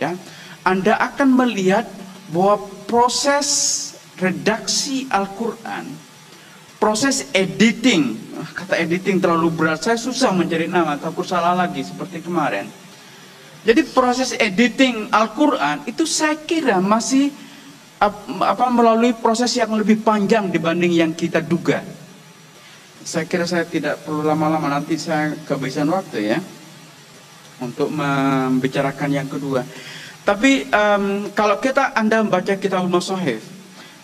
[SPEAKER 2] ya, Anda akan melihat bahwa proses redaksi Al-Quran, proses editing, kata editing terlalu berat, saya susah mencari nama, takut salah lagi seperti kemarin. Jadi proses editing Al-Quran itu saya kira masih melalui proses yang lebih panjang dibanding yang kita duga. Saya kira saya tidak perlu lama-lama, nanti saya kehabisan waktu, ya, untuk membicarakan yang kedua. Tapi kalau Anda membaca Kitabul Masahif,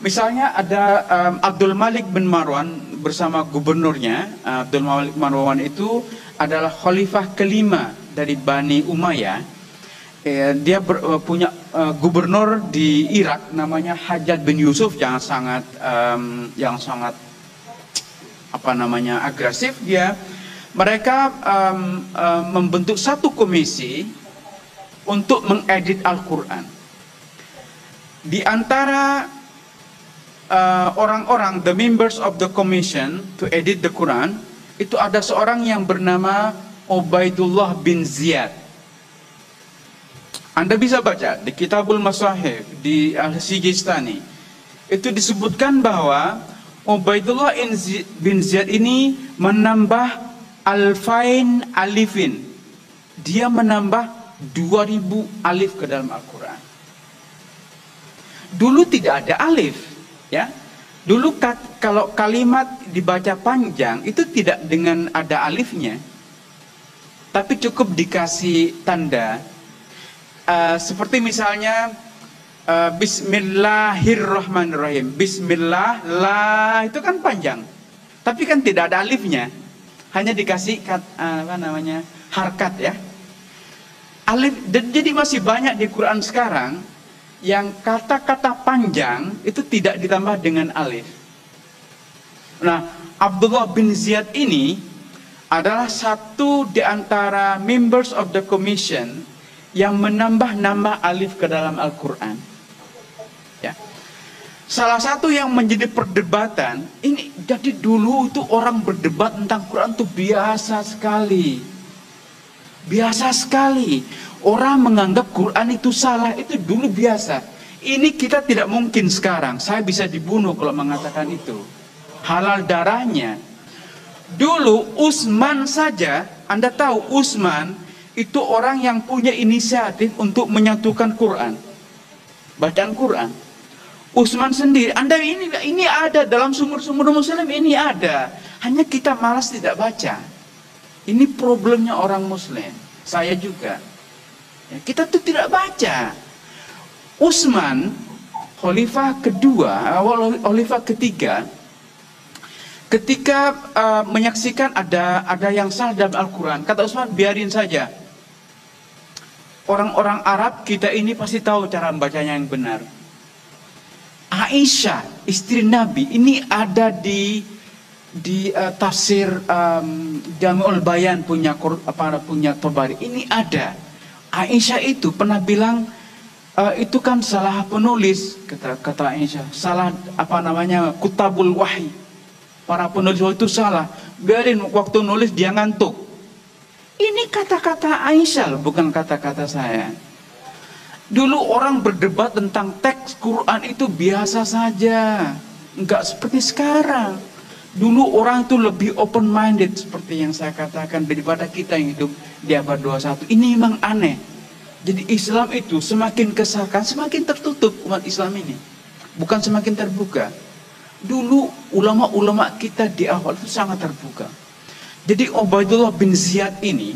[SPEAKER 2] misalnya ada Abdul Malik bin Marwan bersama gubernurnya. Abdul Malik bin Marwan itu adalah khalifah kelima dari Bani Umayyah. Dia punya gubernur di Irak namanya Hajjaj bin Yusuf yang sangat agresif. Mereka membentuk satu komisi untuk mengedit Al-Quran. Di antara orang-orang, the members of the commission to edit the Quran, itu ada seorang yang bernama Ubaidullah bin Ziyad. Anda bisa baca di Kitabul Masahif di Al-Sijistani, itu disebutkan bahwa Ubaidullah bin Ziyad ini menambah alfain alifin. Dia menambah 2000 alif ke dalam Al-Quran. Dulu tidak ada alif, ya. Dulu kalau kalimat dibaca panjang itu tidak dengan ada alifnya, tapi cukup dikasih tanda. Seperti misalnya Bismillahirrahmanirrahim. Bismillah, la itu kan panjang, tapi kan tidak ada alifnya, hanya dikasih harkat, ya. Alif. Jadi masih banyak di Quran sekarang yang kata-kata panjang itu tidak ditambah dengan alif. Nah, Abdullah bin Ziyad ini adalah satu di antara members of the commission yang menambah-nambah alif ke dalam Al-Quran. Ya. Salah satu yang menjadi perdebatan ini, jadi dulu itu orang berdebat tentang Quran itu biasa sekali. Biasa sekali. Orang menganggap Quran itu salah, itu dulu biasa. Ini kita tidak mungkin sekarang. Saya bisa dibunuh kalau mengatakan itu. Halal darahnya. Dulu Utsman saja, Anda tahu Utsman itu orang yang punya inisiatif untuk menyatukan Quran. Bacaan Quran. Utsman sendiri, Anda ini ada dalam sumber-sumber Muslim, ini ada. Hanya kita malas tidak baca. Ini problemnya orang Muslim. Saya juga. Ya, kita tuh tidak baca. Utsman, khalifah kedua, khalifah ketiga, ketika menyaksikan ada yang salah dalam Al-Quran, kata Utsman, biarin saja. Orang-orang Arab kita ini pasti tahu cara membacanya yang benar. Aisyah, istri Nabi, ini ada di tafsir Jami'ul Bayan punya Tabari. Ini ada. Aisyah itu pernah bilang itu kan salah penulis, kata Aisyah. Salah kutabul wahyi. Para penulis itu salah. Biarin waktu nulis dia ngantuk. Ini kata-kata Aisyah, bukan kata-kata saya. Dulu orang berdebat tentang teks Quran itu biasa saja. Enggak seperti sekarang. Dulu orang itu lebih open minded seperti yang saya katakan daripada kita yang hidup di abad 21. Ini memang aneh. Jadi Islam itu semakin kesahkan, semakin tertutup umat Islam ini. Bukan semakin terbuka. Dulu ulama-ulama kita di awal itu sangat terbuka. Jadi Ubaidullah bin Ziyad ini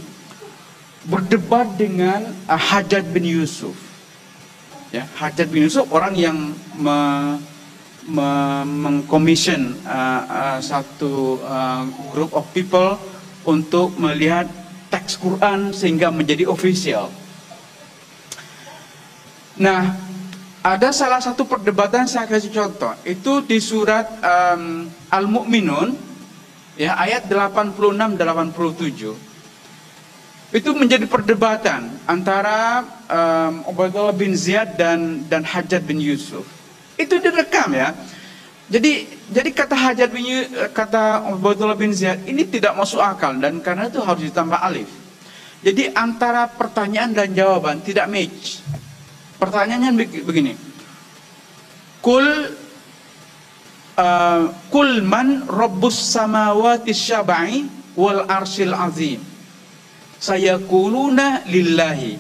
[SPEAKER 2] berdebat dengan Hajjaj bin Yusuf. Ya, Hajjaj bin Yusuf orang yang mengkomission satu group of people untuk melihat teks Quran sehingga menjadi official. Nah, ada salah satu perdebatan, saya kasih contoh. Itu di surat Al-Mu'minun, ya, ayat 86-87. Itu menjadi perdebatan antara Ubaidullah bin Ziyad dan Hajjaj bin Yusuf. Itu direkam ya. Jadi kata Ubaidullah bin Ziyad ini tidak masuk akal, dan karena itu harus ditambah alif. Jadi antara pertanyaan dan jawaban tidak match. Pertanyaannya begini. Kul man rabbus samawati syab'i wal arsyil azim. Sayaquluna lillahi.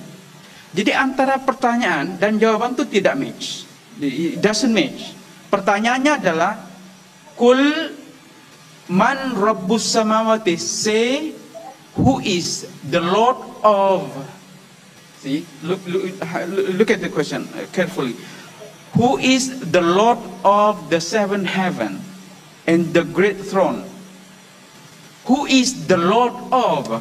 [SPEAKER 2] Jadi antara pertanyaan dan jawaban itu tidak match. It doesn't match. Pertanyaannya adalah Kul man rabbus samawati, say who is the Lord of. See, look at the question carefully. Who is the Lord of the seven heaven and the great throne? Who is the Lord of?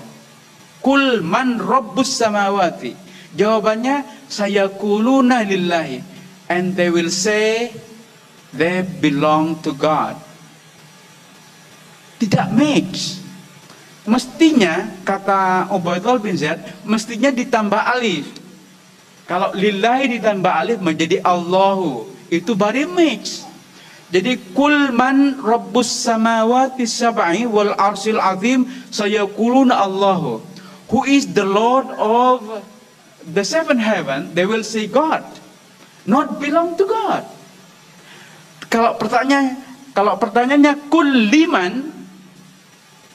[SPEAKER 2] Kul man rabbus samawati. Jawabannya sayaquluna lillahi, and they will say they belong to God. Tidak match. Mestinya kata Ubaidullah bin Ziyad, mestinya ditambah alif. Kalau lillahi ditambah alif menjadi Allahu, itu baru match. Jadi kul man rabbus samawati sab'i wal arsyil azim sayaquluna Allahu. Who is the Lord of the seven heaven? They will say God, not belong to God. Kalau pertanyaannya kul liman,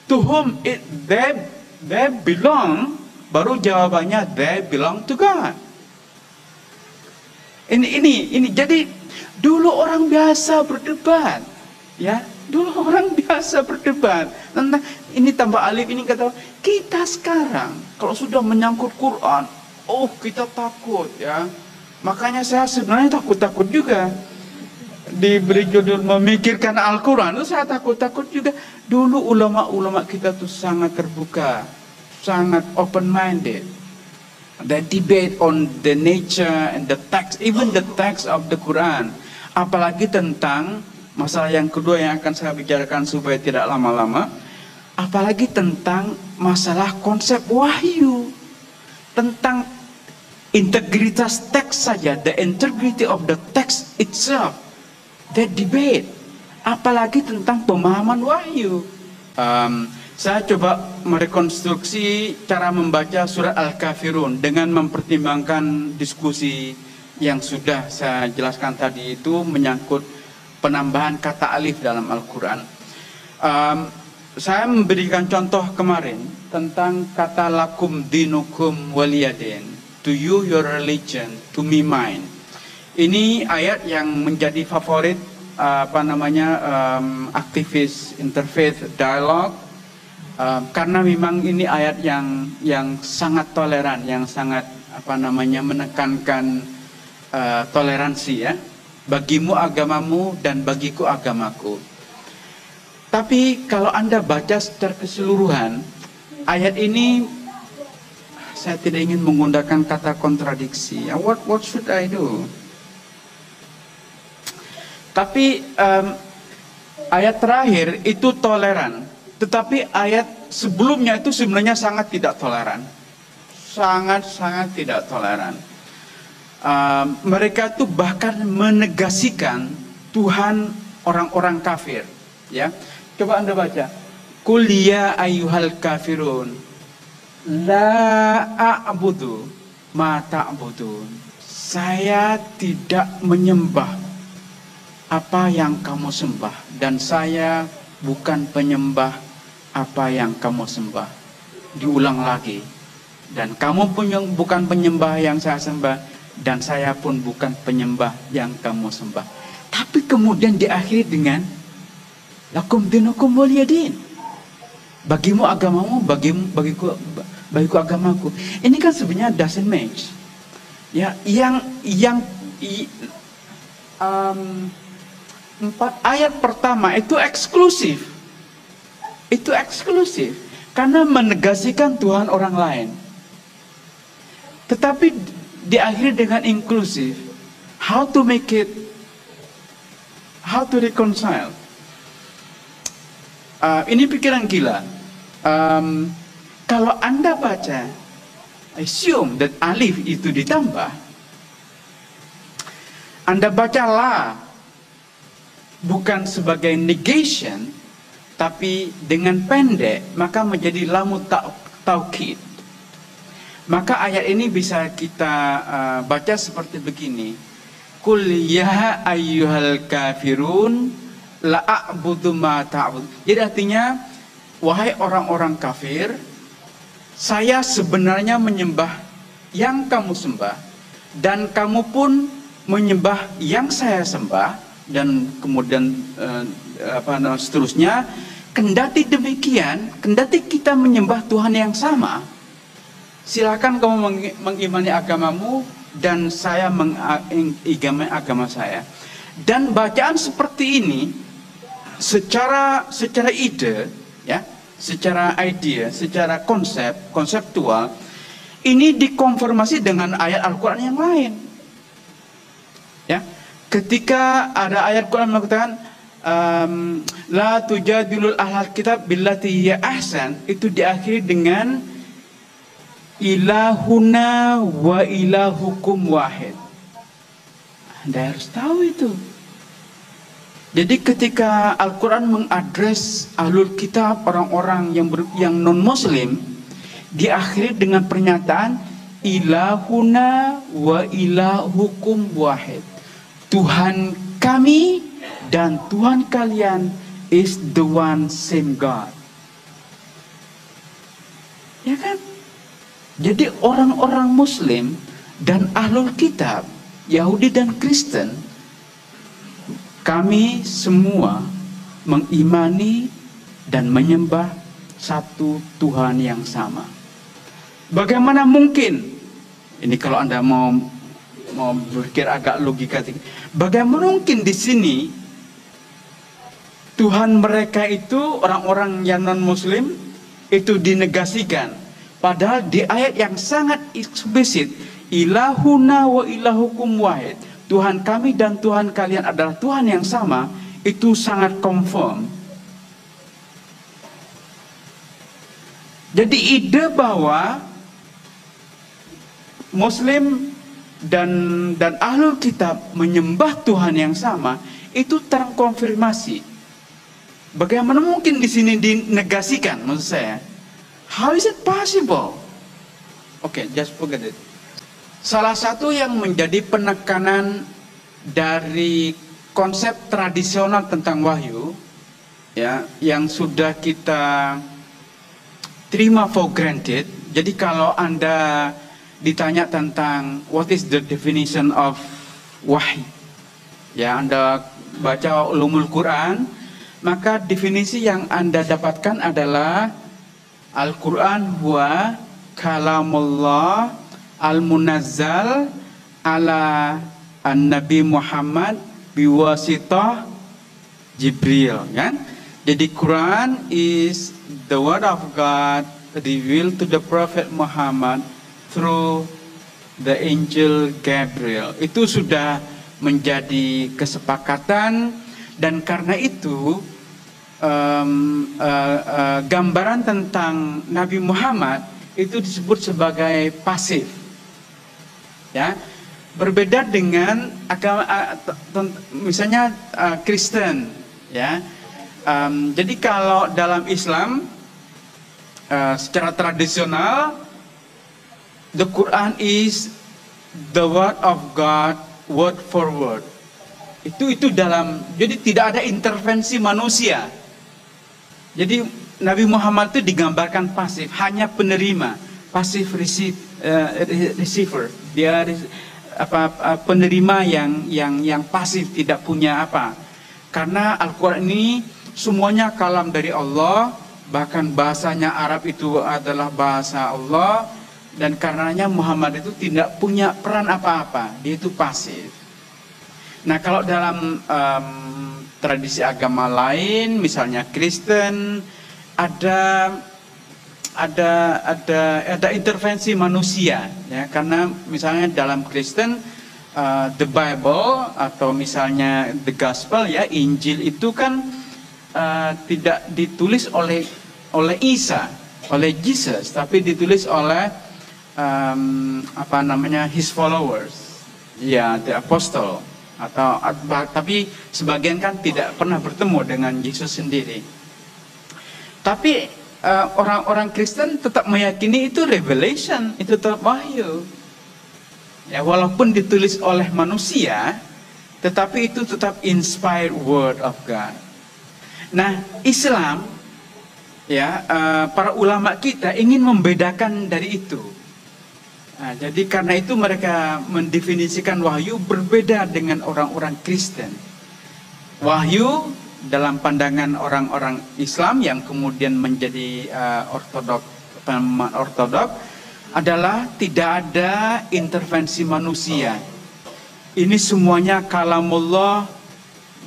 [SPEAKER 2] to whom they belong, baru jawabannya they belong to God. Ini jadi dulu orang biasa berdebat, ya. Dulu orang biasa berdebat tentang ini tambah alif, ini kata. Kita sekarang kalau sudah menyangkut Quran, oh kita takut, ya. Makanya saya sebenarnya takut juga. Diberi judul memikirkan Al-Quran, itu saya takut juga. Dulu ulama-ulama kita tuh sangat terbuka, sangat open-minded. The debate on the nature and the text, even the text of the Quran. Apalagi tentang masalah yang kedua yang akan saya bicarakan supaya tidak lama-lama. Apalagi tentang masalah konsep wahyu. Tentang integritas teks saja, the integrity of the text itself. ada debate, apalagi tentang pemahaman wahyu. Saya coba merekonstruksi cara membaca surat Al-Kafirun dengan mempertimbangkan diskusi yang sudah saya jelaskan tadi itu menyangkut penambahan kata alif dalam Al-Quran. Saya memberikan contoh kemarin tentang kata lakum dinukum waliyadin, to you your religion, to me mine. Ini ayat yang menjadi favorit aktivis interfaith dialogue, karena memang ini ayat yang sangat toleran, yang sangat menekankan toleransi ya, bagimu agamamu dan bagiku agamaku. Tapi kalau Anda baca secara keseluruhan ayat ini, saya tidak ingin menggunakan kata kontradiksi. What should I do? Tapi ayat terakhir itu toleran, tetapi ayat sebelumnya itu sebenarnya sangat tidak toleran, sangat tidak toleran. Mereka itu bahkan menegasikan Tuhan orang-orang kafir. Ya, coba Anda baca. Qul ya ayyuhal kafirun la a'budu ma ta'budun. Saya tidak menyembah apa yang kamu sembah, dan saya bukan penyembah apa yang kamu sembah. Diulang lagi, dan kamu pun bukan penyembah yang saya sembah, dan saya pun bukan penyembah yang kamu sembah. Tapi kemudian diakhiri dengan lakum dinukum waliyadin, bagimu agamamu, bagiku agamaku. Ini kan sebenarnya doesn't match. Ya, ayat pertama itu eksklusif. Itu eksklusif karena menegasikan Tuhan orang lain. Tetapi diakhiri dengan inklusif. How to make it, how to reconcile. Ini pikiran gila. Kalau Anda baca, assume that alif itu ditambah, Anda baca la bukan sebagai negation, tapi dengan pendek, maka menjadi lamu taukid. Maka ayat ini bisa kita baca seperti begini. Qul ya ayyuhal kafirun la a'budu ma ta'bud. Jadi artinya, wahai orang-orang kafir, saya sebenarnya menyembah yang kamu sembah, dan kamu pun menyembah yang saya sembah. Dan kemudian seterusnya, kendati demikian, kendati kita menyembah Tuhan yang sama, silakan kamu mengimani agamamu dan saya mengimani agama saya. Dan bacaan seperti ini secara ide, ya, secara idea, secara konseptual, ini dikonfirmasi dengan ayat Al-Quran yang lain. Ya. Ketika ada ayat Quran mengatakan la tujadilul ahlal kitab billati hiya ahsan, itu diakhiri dengan ilahuna wa ilahukum wahid. Anda harus tahu itu. Jadi ketika Al-Quran mengadres ahlul kitab, orang-orang yang non-muslim, diakhiri dengan pernyataan ilahuna wa ilahukum wahid. Tuhan kami dan Tuhan kalian is the one same God. Ya kan? Jadi orang-orang Muslim dan ahlul kitab, Yahudi dan Kristen, kami semua mengimani dan menyembah satu Tuhan yang sama. Bagaimana mungkin? Ini kalau Anda mau berpikir agak logika, bagaimana mungkin di sini Tuhan mereka itu, orang-orang yang non-muslim itu dinegasikan, padahal di ayat yang sangat eksplisit, ilahuna wa ilahukum wahid, Tuhan kami dan Tuhan kalian adalah Tuhan yang sama, itu sangat confirm. Jadi ide bahwa Muslim dan ahlul kitab menyembah Tuhan yang sama, itu terkonfirmasi. Bagaimana mungkin di sini dinegasikan, maksud saya? How is it possible? Okay, just forget it. Salah satu yang menjadi penekanan dari konsep tradisional tentang wahyu, ya, yang sudah kita terima for granted. Jadi kalau Anda ditanya tentang what is the definition of wahyu, ya, Anda baca ulumul Quran, maka definisi yang Anda dapatkan adalah Al-Quran huwa kalamullah al-munazzal ala an-nabi Muhammad biwasitah Jibril, kan? Jadi Quran is the word of God revealed to the Prophet Muhammad through the angel Gabriel. Itu sudah menjadi kesepakatan, dan karena itu gambaran tentang Nabi Muhammad itu disebut sebagai pasif, ya, berbeda dengan agama misalnya Kristen, ya. Jadi kalau dalam Islam secara tradisional the Quran is the word of God word for word. Itu dalam, jadi tidak ada intervensi manusia. Jadi Nabi Muhammad itu digambarkan pasif, hanya penerima, pasif receiver. Dia penerima yang pasif, tidak punya apa. Karena Al-Quran ini semuanya kalam dari Allah, bahkan bahasanya Arab itu adalah bahasa Allah, dan karenanya Muhammad itu tidak punya peran apa-apa, dia itu pasif. Nah, kalau dalam tradisi agama lain, misalnya Kristen, ada intervensi manusia, ya, karena misalnya dalam Kristen the Bible atau misalnya the Gospel, ya, Injil itu kan tidak ditulis oleh Isa, oleh Jesus, tapi ditulis oleh his followers, ya, the apostle, tapi sebagian kan tidak pernah bertemu dengan Yesus sendiri. Tapi orang-orang Kristen tetap meyakini itu revelation, itu tetap wahyu, ya, walaupun ditulis oleh manusia, tetapi itu tetap inspired word of God. Nah, Islam, ya, para ulama kita ingin membedakan dari itu. Nah, jadi karena itu mereka mendefinisikan wahyu berbeda dengan orang-orang Kristen. Wahyu dalam pandangan orang-orang Islam yang kemudian menjadi ortodok adalah tidak ada intervensi manusia. Ini semuanya kalamullah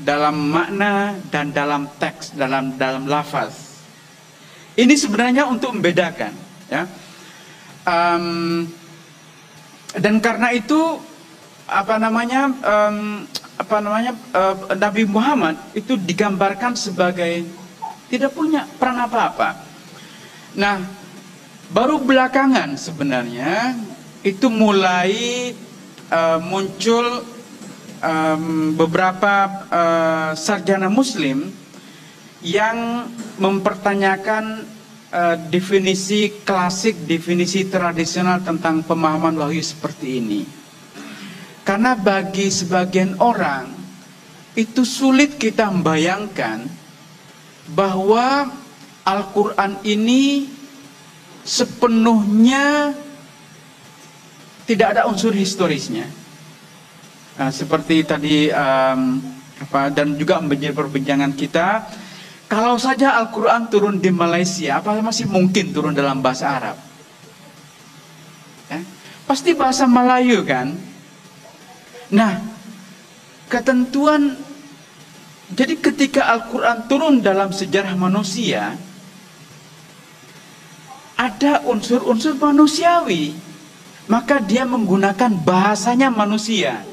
[SPEAKER 2] dalam makna dan dalam teks, dalam lafaz. Ini sebenarnya untuk membedakan, ya. Dan karena itu Nabi Muhammad itu digambarkan sebagai tidak punya peran apa-apa. Nah, baru belakangan sebenarnya itu mulai muncul beberapa sarjana Muslim yang mempertanyakan definisi klasik, definisi tradisional tentang pemahaman wahyu seperti ini. Karena bagi sebagian orang itu sulit kita membayangkan bahwa Al-Quran ini sepenuhnya tidak ada unsur historisnya. Nah, seperti tadi dan juga menjadi perbincangan kita, kalau saja Al-Quran turun di Malaysia, apa masih mungkin turun dalam bahasa Arab? Ya? Pasti bahasa Melayu, kan? Nah, ketentuan, jadi ketika Al-Quran turun dalam sejarah manusia, ada unsur-unsur manusiawi, maka dia menggunakan bahasanya manusia.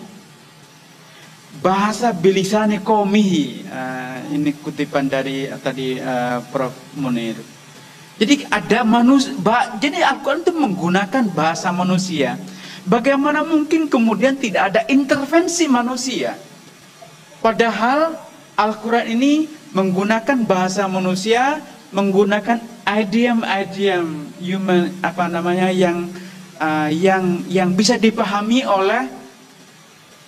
[SPEAKER 2] Bahasa bilisani qaumihi. Ini kutipan dari tadi Prof. Munir. Jadi ada jadi Al-Quran itu menggunakan bahasa manusia. Bagaimana mungkin kemudian tidak ada intervensi manusia? Padahal Al-Quran ini menggunakan bahasa manusia, menggunakan idiom-idiom human yang bisa dipahami oleh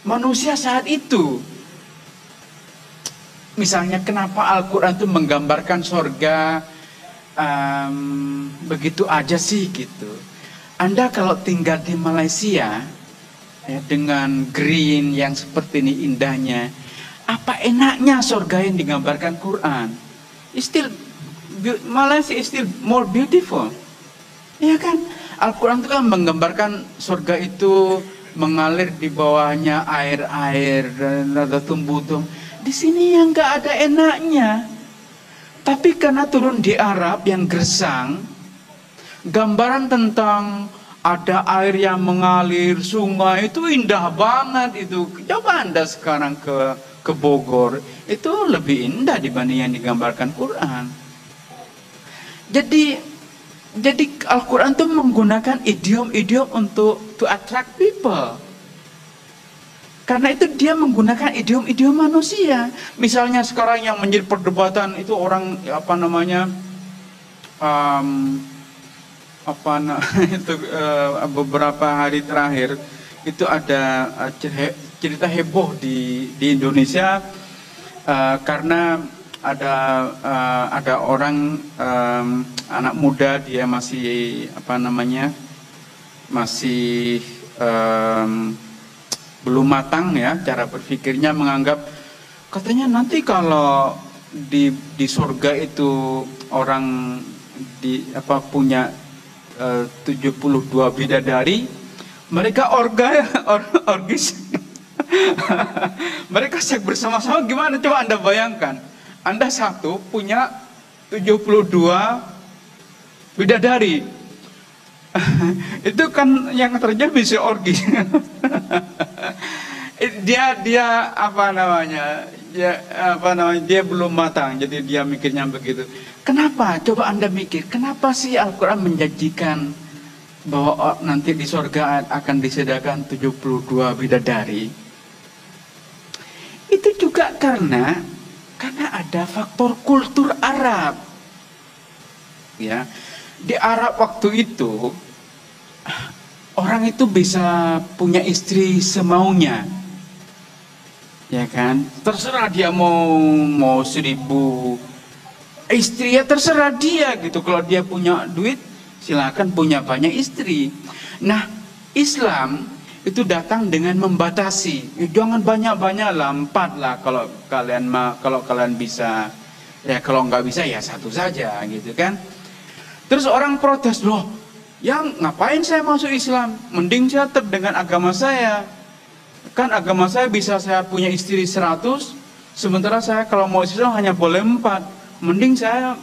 [SPEAKER 2] manusia saat itu. Misalnya kenapa Al-Quran itu menggambarkan sorga begitu aja sih gitu. Anda kalau tinggal di Malaysia ya, dengan green yang seperti ini indahnya, apa enaknya sorga yang digambarkan Quran? Malaysia is still more beautiful. Ya kan? Al-Quran itu kan menggambarkan sorga itu mengalir di bawahnya air-air dan ada tumbuh-tumbuh. Di sini yang nggak ada enaknya. Tapi karena turun di Arab yang gersang, gambaran tentang ada air yang mengalir, sungai itu indah banget itu. Coba Anda sekarang ke Bogor, itu lebih indah dibanding yang digambarkan Quran. Jadi Al-Quran itu menggunakan idiom-idiom untuk to attract people. Karena itu dia menggunakan idiom-idiom manusia. Misalnya sekarang yang menjadi perdebatan itu orang beberapa hari terakhir itu ada cerita heboh di Indonesia karena ada orang anak muda, dia masih belum matang ya cara berpikirnya, menganggap katanya nanti kalau di surga itu orang punya 72 bidadari, mereka orgis mereka seks bersama-sama. Gimana coba Anda bayangkan, Anda satu punya 72 bidadari. Itu kan yang terjadi bisa orgi. dia dia belum matang, jadi dia mikirnya begitu. Kenapa? Coba Anda mikir, kenapa sih Al-Quran menjanjikan bahwa nanti di surga akan disediakan 72 bidadari? Itu juga karena ada faktor kultur Arab. Ya, di Arab waktu itu orang itu bisa punya istri semaunya, ya kan? Terserah dia mau 1000 istri, ya terserah dia gitu. Kalau dia punya duit, silakan punya banyak istri. Nah, Islam itu datang dengan membatasi. Jangan banyak-banyak lah, 4 lah kalau kalian bisa. Ya kalau nggak bisa ya 1 saja gitu kan. Terus orang protes, loh, yang ngapain saya masuk Islam? Mending saya tetap dengan agama saya. Kan agama saya bisa saya punya istri 100, sementara saya kalau mau Islam hanya boleh 4. Mending saya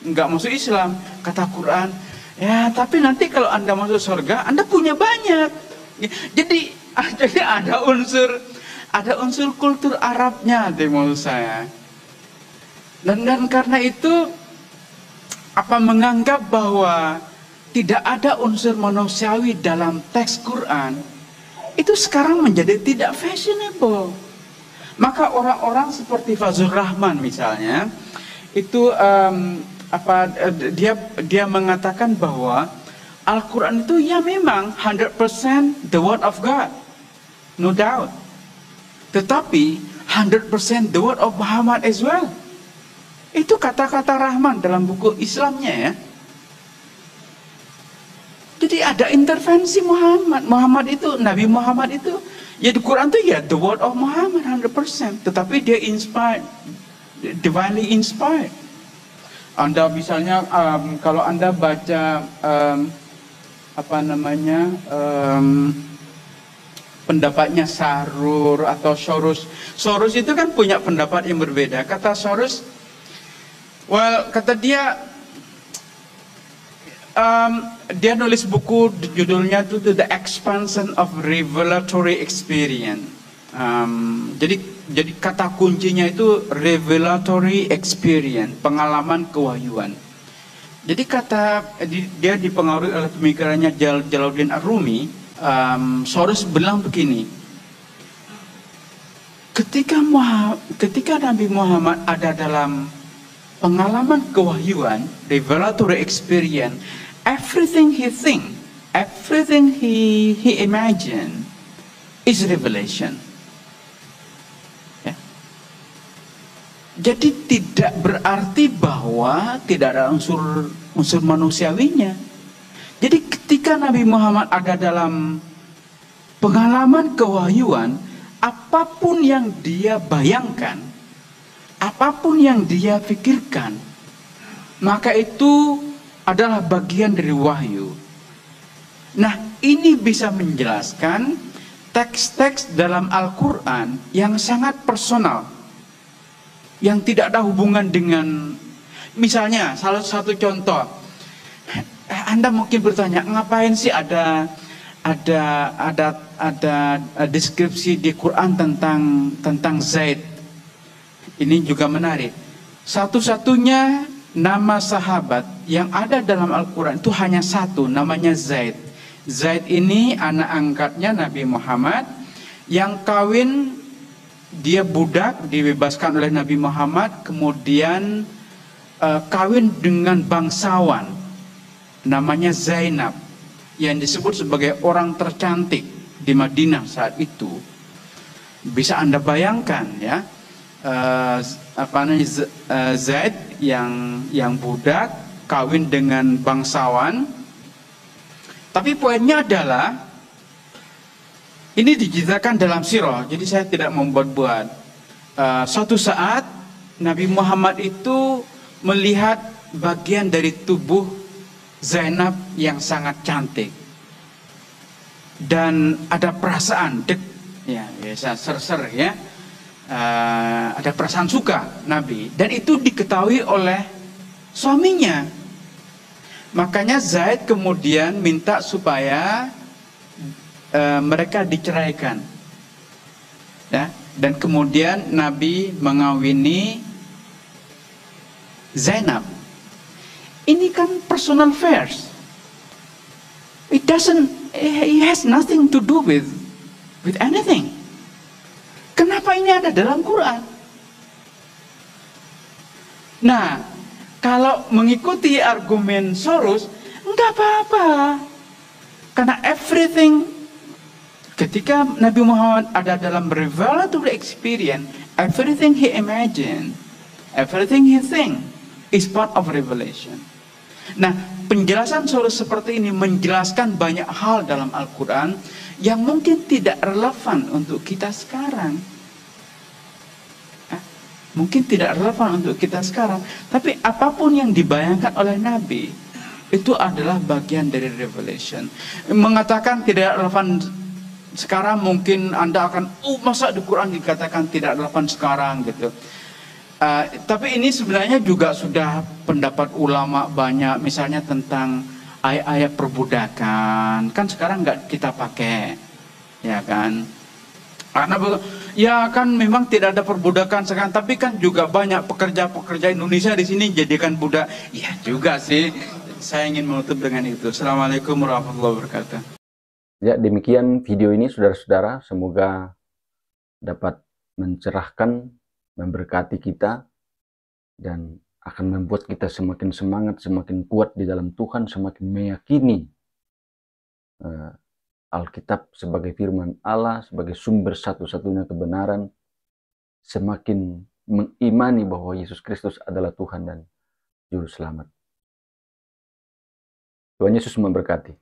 [SPEAKER 2] nggak masuk Islam. Kata Quran, ya tapi nanti kalau Anda masuk surga, Anda punya banyak. Jadi ada unsur kultur Arabnya, maksud saya. Dan karena itu menganggap bahwa tidak ada unsur manusiawi dalam teks Quran, itu sekarang menjadi tidak fashionable. Maka orang-orang seperti Fazlur Rahman misalnya, itu dia mengatakan bahwa Al-Quran itu ya memang 100% the word of God, no doubt. Tetapi 100% the word of Muhammad as well. Itu kata-kata Rahman dalam buku Islamnya ya. Jadi ada intervensi Muhammad itu, Nabi Muhammad itu, ya di Quran itu ya the word of Muhammad 100%. Tetapi dia inspired, divinely inspired. Anda misalnya kalau Anda baca pendapatnya Sarur atau Sorus itu kan punya pendapat yang berbeda. Kata Sorus, kata dia, dia nulis buku judulnya itu The Expansion of Revelatory Experience. Jadi kata kuncinya itu revelatory experience, pengalaman kewahyuan. Jadi dia dipengaruhi oleh pemikirannya Jalaluddin Ar-Rumi. Sorus bilang begini, ketika Nabi Muhammad ada dalam pengalaman kewahyuan, revelatory experience, everything he think, everything he imagine is revelation. Ya. Jadi tidak berarti bahwa tidak ada unsur manusiawinya. Jadi ketika Nabi Muhammad ada dalam pengalaman kewahyuan, apapun yang dia bayangkan, apapun yang dia pikirkan, maka itu adalah bagian dari wahyu. Nah, ini bisa menjelaskan teks-teks dalam Al-Quran yang sangat personal, yang tidak ada hubungan dengan, misalnya salah satu contoh, Anda mungkin bertanya, ngapain sih ada deskripsi di Quran tentang Zaid? Ini juga menarik. Satu-satunya nama sahabat yang ada dalam Al-Quran itu hanya satu, namanya Zaid. Zaid ini anak angkatnya Nabi Muhammad yang kawin, dia budak, dibebaskan oleh Nabi Muhammad, kemudian kawin dengan bangsawan namanya Zainab, yang disebut sebagai orang tercantik di Madinah saat itu. Bisa Anda bayangkan ya, Zaid yang budak kawin dengan bangsawan. Tapi poinnya adalah ini diceritakan dalam sirah, jadi saya tidak membuat-buat. Suatu saat Nabi Muhammad itu melihat bagian dari tubuh Zainab yang sangat cantik, dan ada perasaan ya biasa ser-ser ya, ada perasaan suka Nabi, dan itu diketahui oleh suaminya. Makanya Zaid kemudian minta supaya mereka diceraikan, ya, dan kemudian Nabi mengawini Zainab. Ini kan personal affairs. It has nothing to do with anything. Kenapa ini ada dalam Quran? Nah, kalau mengikuti argumen Soros, enggak apa-apa. Karena everything, ketika Nabi Muhammad ada dalam revelatory experience, everything he imagine, everything he think is part of revelation. Nah, penjelasan Soros seperti ini menjelaskan banyak hal dalam Al-Quran yang mungkin tidak relevan untuk kita sekarang. Mungkin tidak relevan untuk kita sekarang, tapi apapun yang dibayangkan oleh Nabi itu adalah bagian dari revelation. Mengatakan tidak relevan sekarang, mungkin Anda akan, masa di Quran dikatakan tidak relevan sekarang gitu. Tapi ini sebenarnya juga sudah pendapat ulama banyak, misalnya tentang ayat-ayat perbudakan, kan sekarang nggak kita pakai, ya kan? Karena ya kan memang tidak ada perbudakan sekarang, tapi kan juga banyak pekerja-pekerja Indonesia di sini jadikan budak. Ya juga sih. Saya ingin menutup dengan itu. Assalamualaikum warahmatullahi wabarakatuh.
[SPEAKER 1] Ya, demikian video ini saudara-saudara, semoga dapat mencerahkan, memberkati kita, dan akan membuat kita semakin semangat, semakin kuat di dalam Tuhan, semakin meyakini Alkitab sebagai firman Allah, sebagai sumber satu-satunya kebenaran, semakin mengimani bahwa Yesus Kristus adalah Tuhan dan Juru Selamat. Tuhan Yesus memberkati.